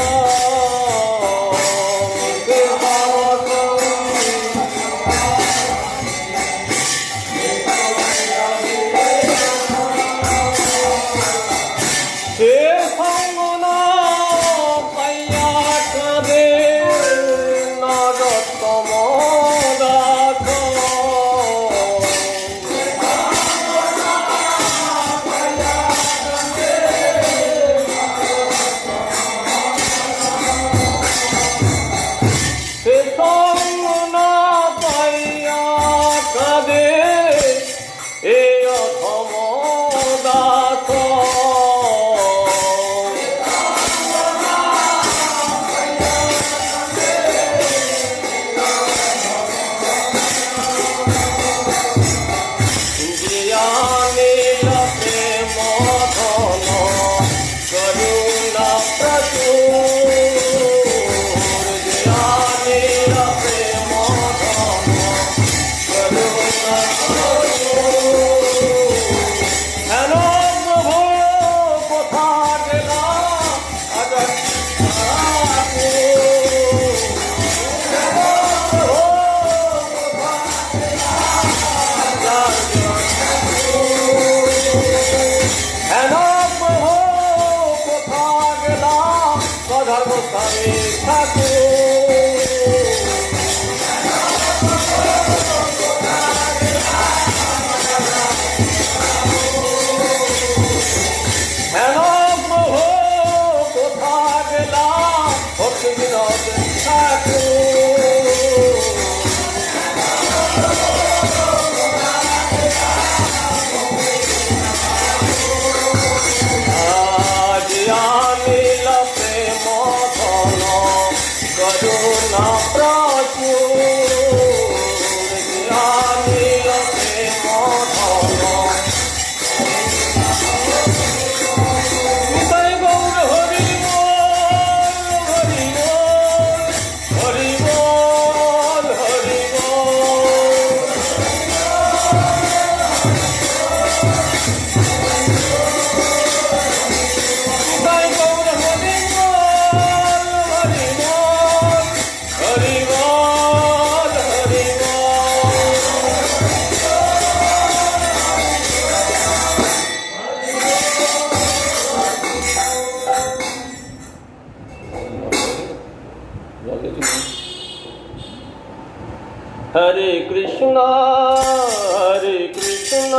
Speaker 3: সে সঙ্গ না পাইয়া কাঁদে নরতম দাস সে সঙ্গ না পাইয়া কাঁদে এ অধম দাস জ্ঞানীল প্রেম ধন করুণা প্রচুর জ্ঞানীল প্রেম ধন করুণা প্রচুর হেন প্রভু কোথা গেলা আজ হেন প্রভু কোথা গেলা ধর্ম স্বামী ঠাকুর হেন প্রভু কোথা গেলা ভক্তি বিনোদ ঠাকুর আজ আনিল প্রেম ধন করুণা প্রচুর আনিল প্রেম ধন নিতাই গৌর হরি বল হরি বল হরি বল হরি বল নিতাই গৌর হরি বল হরি বল হরি বল হরি বল হরে কৃষ্ণ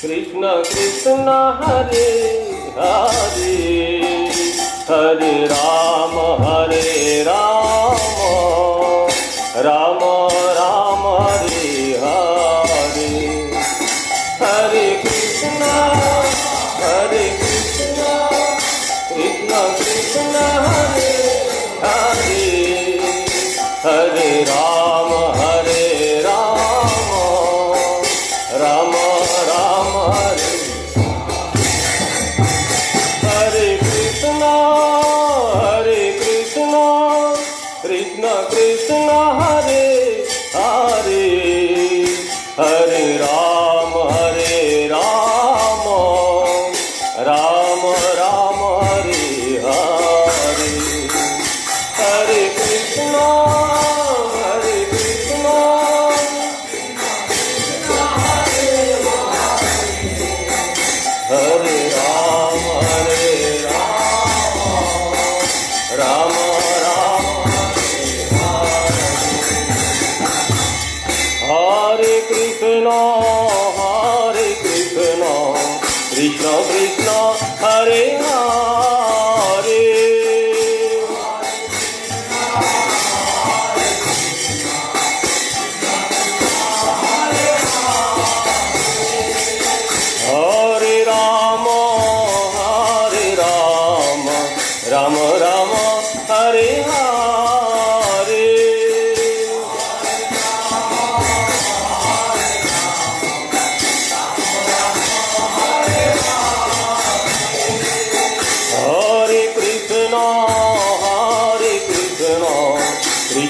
Speaker 3: কৃষ্ণ কৃষ্ণ হরে হরে হরে রাম রাম রাম হরে হরে হরে কৃষ্ণ কৃষ্ণ কৃষ্ণ হরে হরে হরে রাম রাম রাম হরে হরে কৃষ্ণ কৃষ্ণ কৃষ্ণ হরে হরে হরে রাম রাম রাম হরে হরে হরে কৃষ্ণ হরে রাম রাম রাম হরে কৃষ্ণ কৃষ্ণ কৃষ্ণ হরে হরে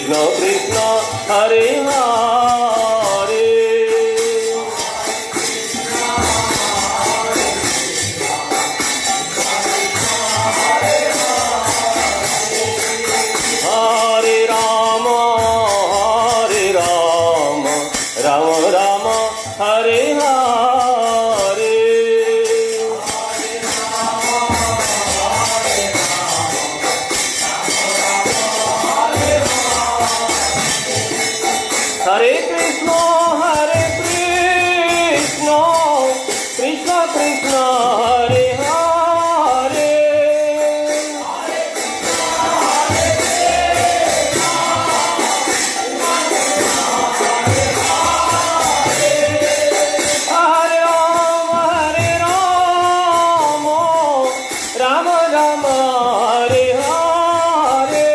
Speaker 3: কৃষ্ণ কৃষ্ণ হরে হরে হরে রাম রাম রাম হরে হরে হরে কৃষ্ণ কৃষ্ণ কৃষ্ণ হরে হরে হরে রাম রাম রাম হরে হরে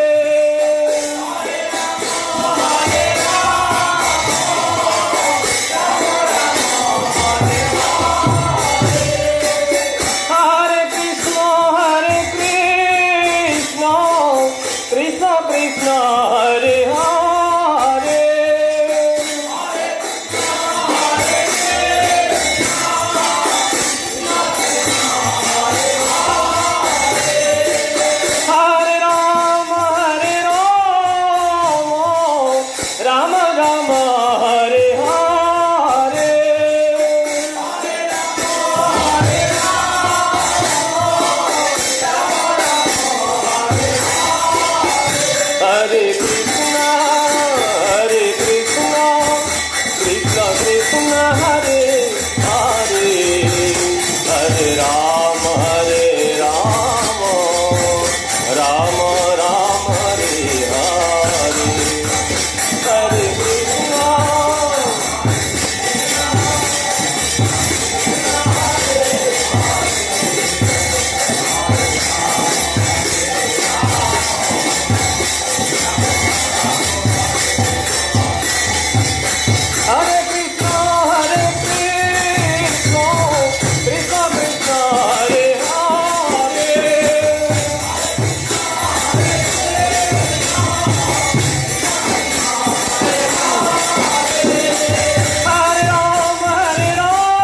Speaker 3: হরে কৃষ্ণ কৃষ্ণ কৃষ্ণ হরে হরে হরে রাম রাম রাম হরে হরে হরে কৃষ্ণ কৃষ্ণ কৃষ্ণ হরে হরে হরে রাম রাম রাম হরে হরে হরে কৃষ্ণ হরে কৃষ্ণ কৃষ্ণ কৃষ্ণ হরে হরে হরে রাম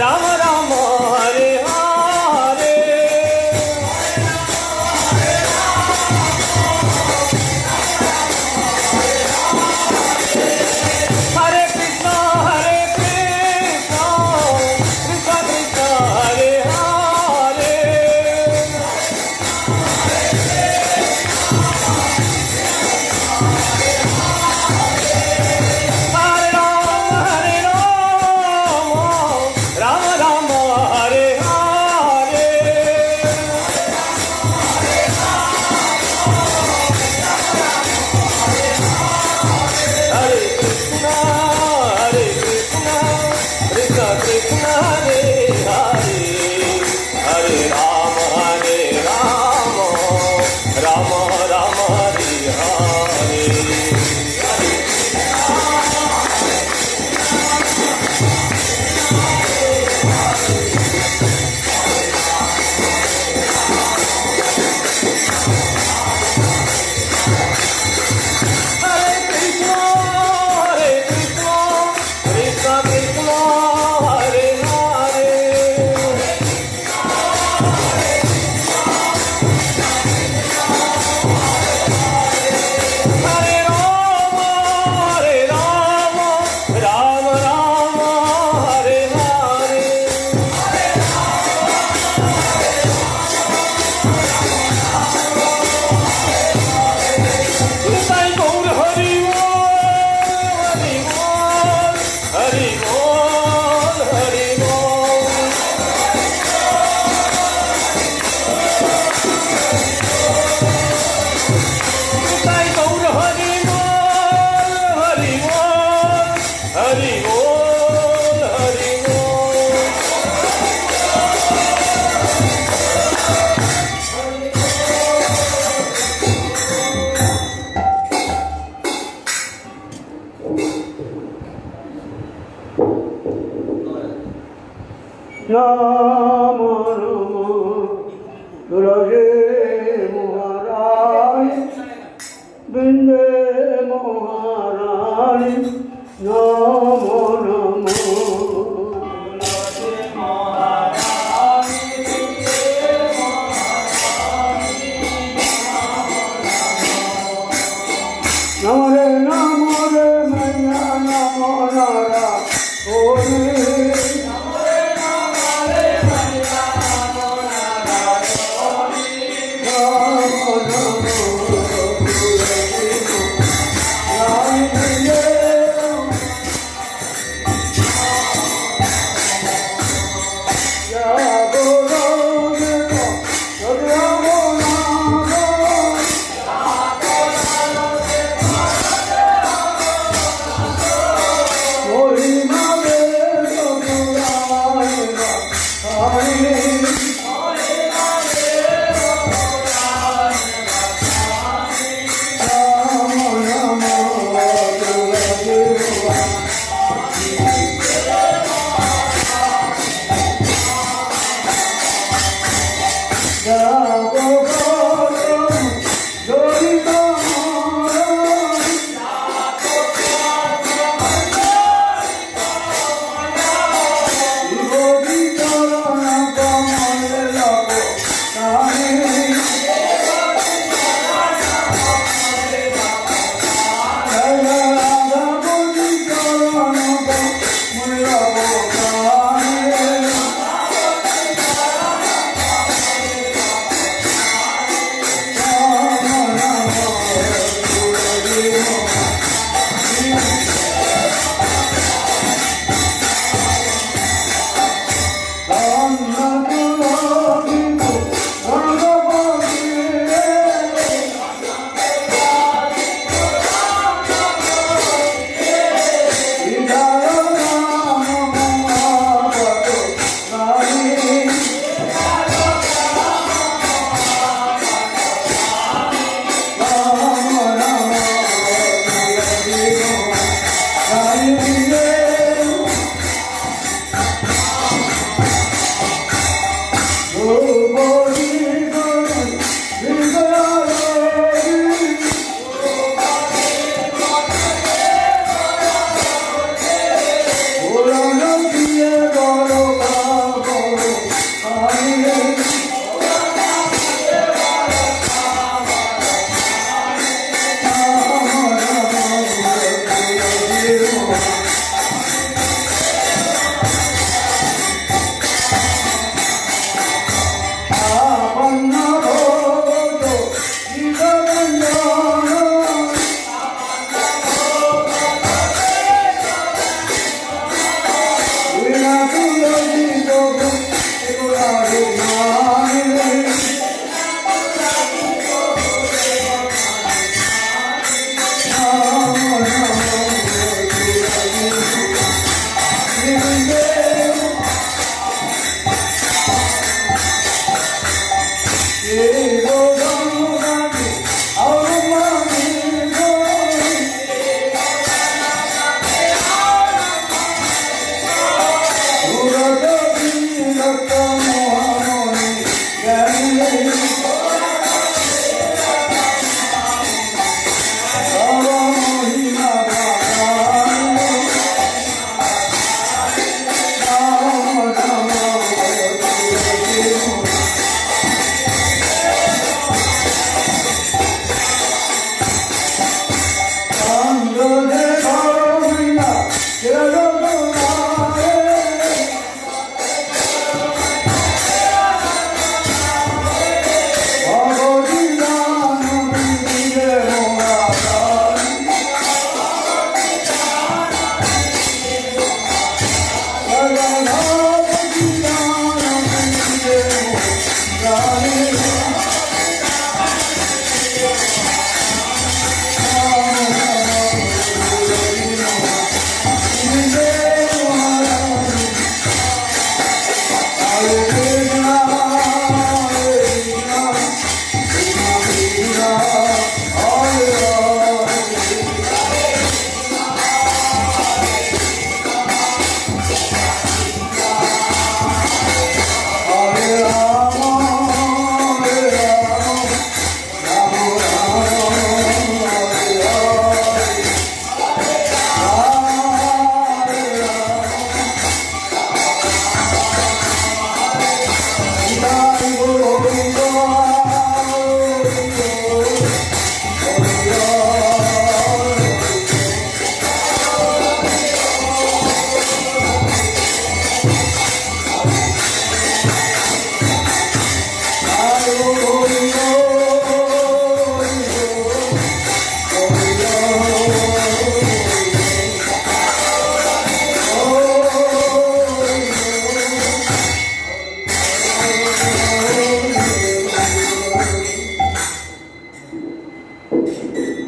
Speaker 3: রাম রাম হরে হরে হরে কৃষ্ণ কৃষ্ণ কৃষ্ণ হরে হরে হরে রাম রাম হরে হরে হরে কৃষ্ণ কৃষ্ণ কৃষ্ণ হরে হরে হরে রাম রাম রাম হরে হরে হরে কৃষ্ণ কৃষ্ণ কৃষ্ণ হরে হরে হরে রাম রাম রাম হরে হরে নিতাই গৌর হরি বল হরি বল হরি বল নিতাই গৌর হরি বল হরি বল হরি বল হরি বল
Speaker 2: নাম রহে মহারাজ বৃন্দে মহারানী নমো নমো নমরে নমরে মাইয়া নমো নারা ওরে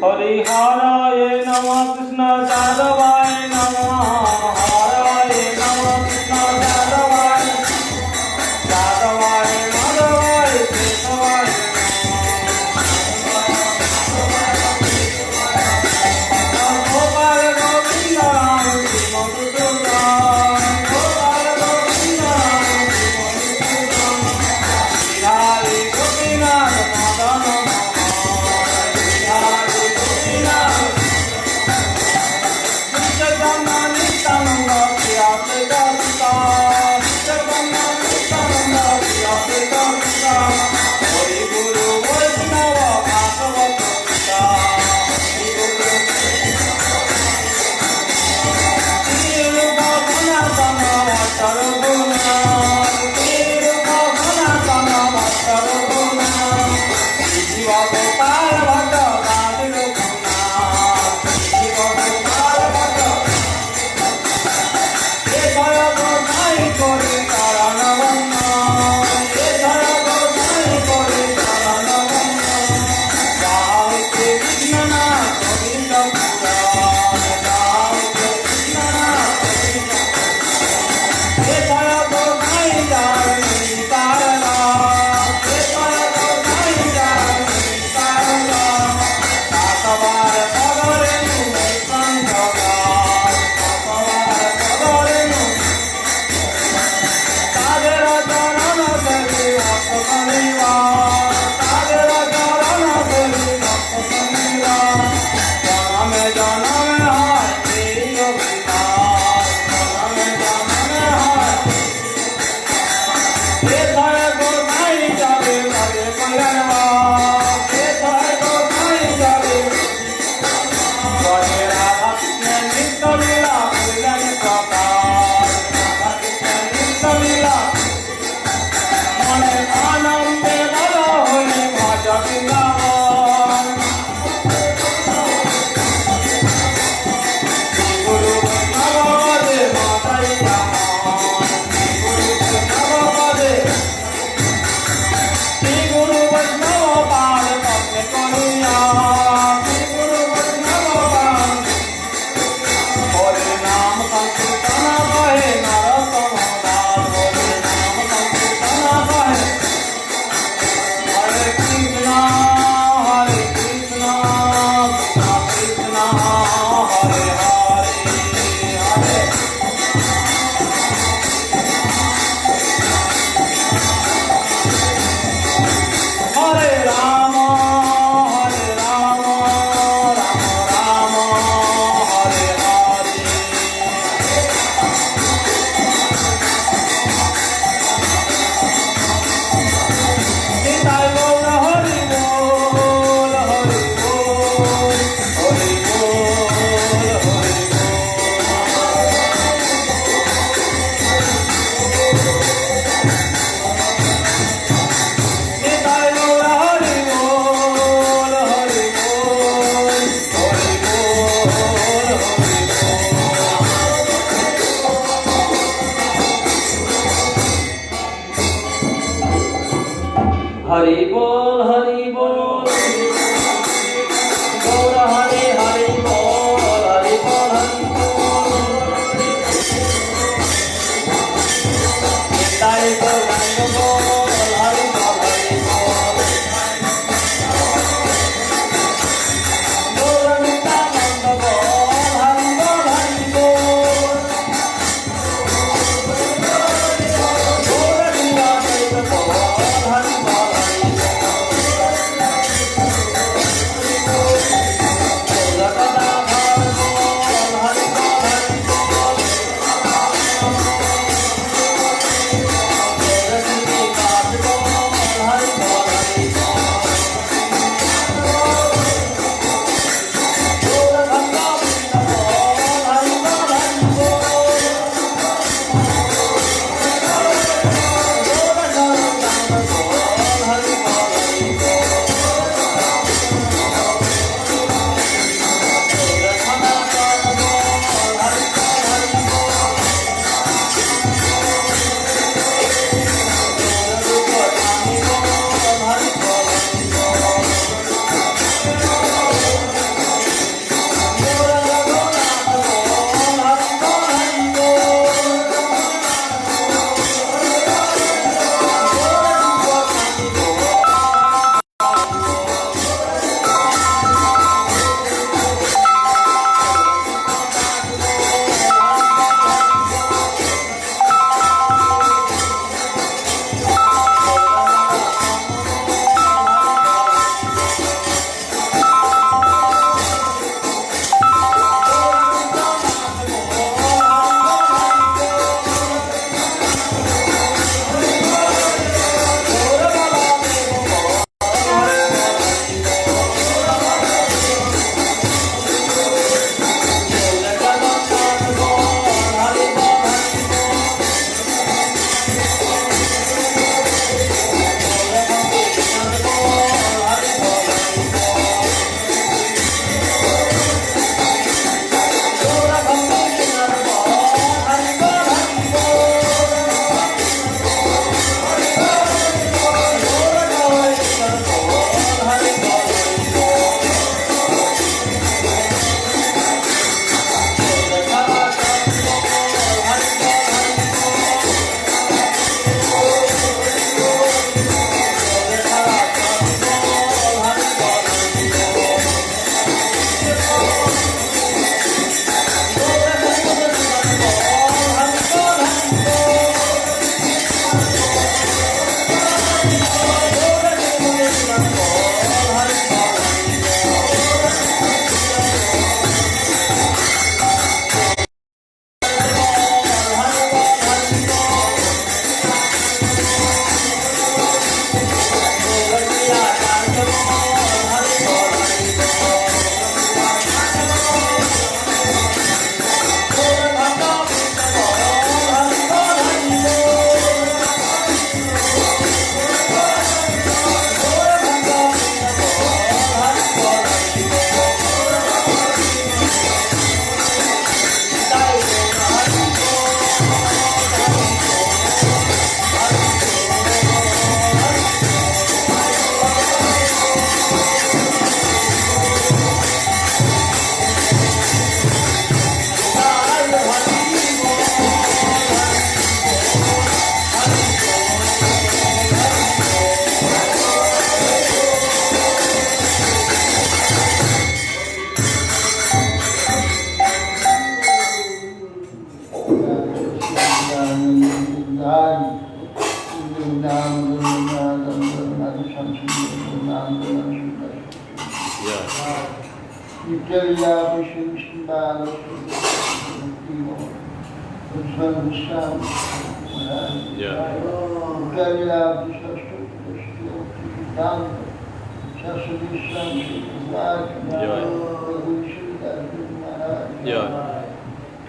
Speaker 1: हरिहराय नमः कृष्ण यादवाय नमः हराय नमः कृष्ण यादवाय यादवाय माधवाय केशवाय नमः Gopal Govind Ram Shri Madhusudan Gopal Govind Ram Shri Madhusudan Bihari Gopinath Madan Namo
Speaker 2: Nityaya Vishnu Vishnu Bala Uzzval Vishram Nityaya Vishnu Vishnu Danta Saraswati Vishram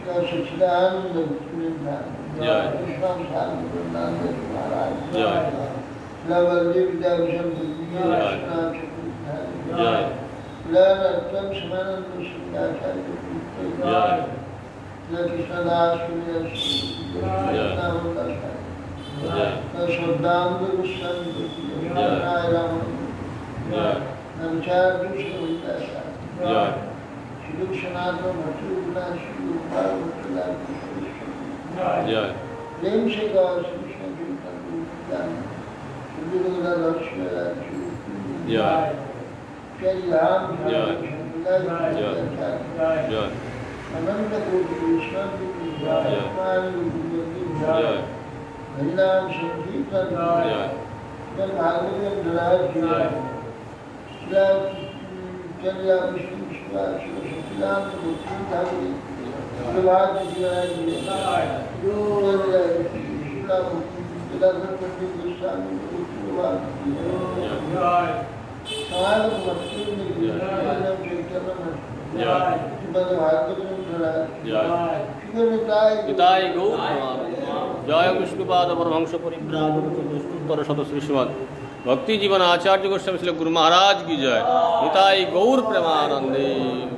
Speaker 2: Sachidananda Vishram Saraswati Maharaj Lavaldev Darshan Vishnu Lalatam Samananda Sundacharya Krishnadas Swadamda Goswami Namcharya Sundacharya Shri Sanatana Mathura Shri Bhagavata Prem Se Gaur Krishna Chaitanya Shri Guru Lakshmi Shri Ram Ananda Koti Krishna Harinam Sankirtan Then Bhagavatam Dharaj Chandra Vishnu Vishwa Satilam Mukti Dhagri Prabhat Jivaraj Chandra Vishnu Vedanta Pandit Goswami Prabhat Samad Bhakti Nirvana Chaitanya
Speaker 3: पिताय गौर जय विष्णुपाद परमहंस परिव्राजक शत श्री श्रीमद भक्ति जीवन आचार्य गोस्वामी श्री गुरु महाराज की जय। पिताय गौर प्रेमानंदे।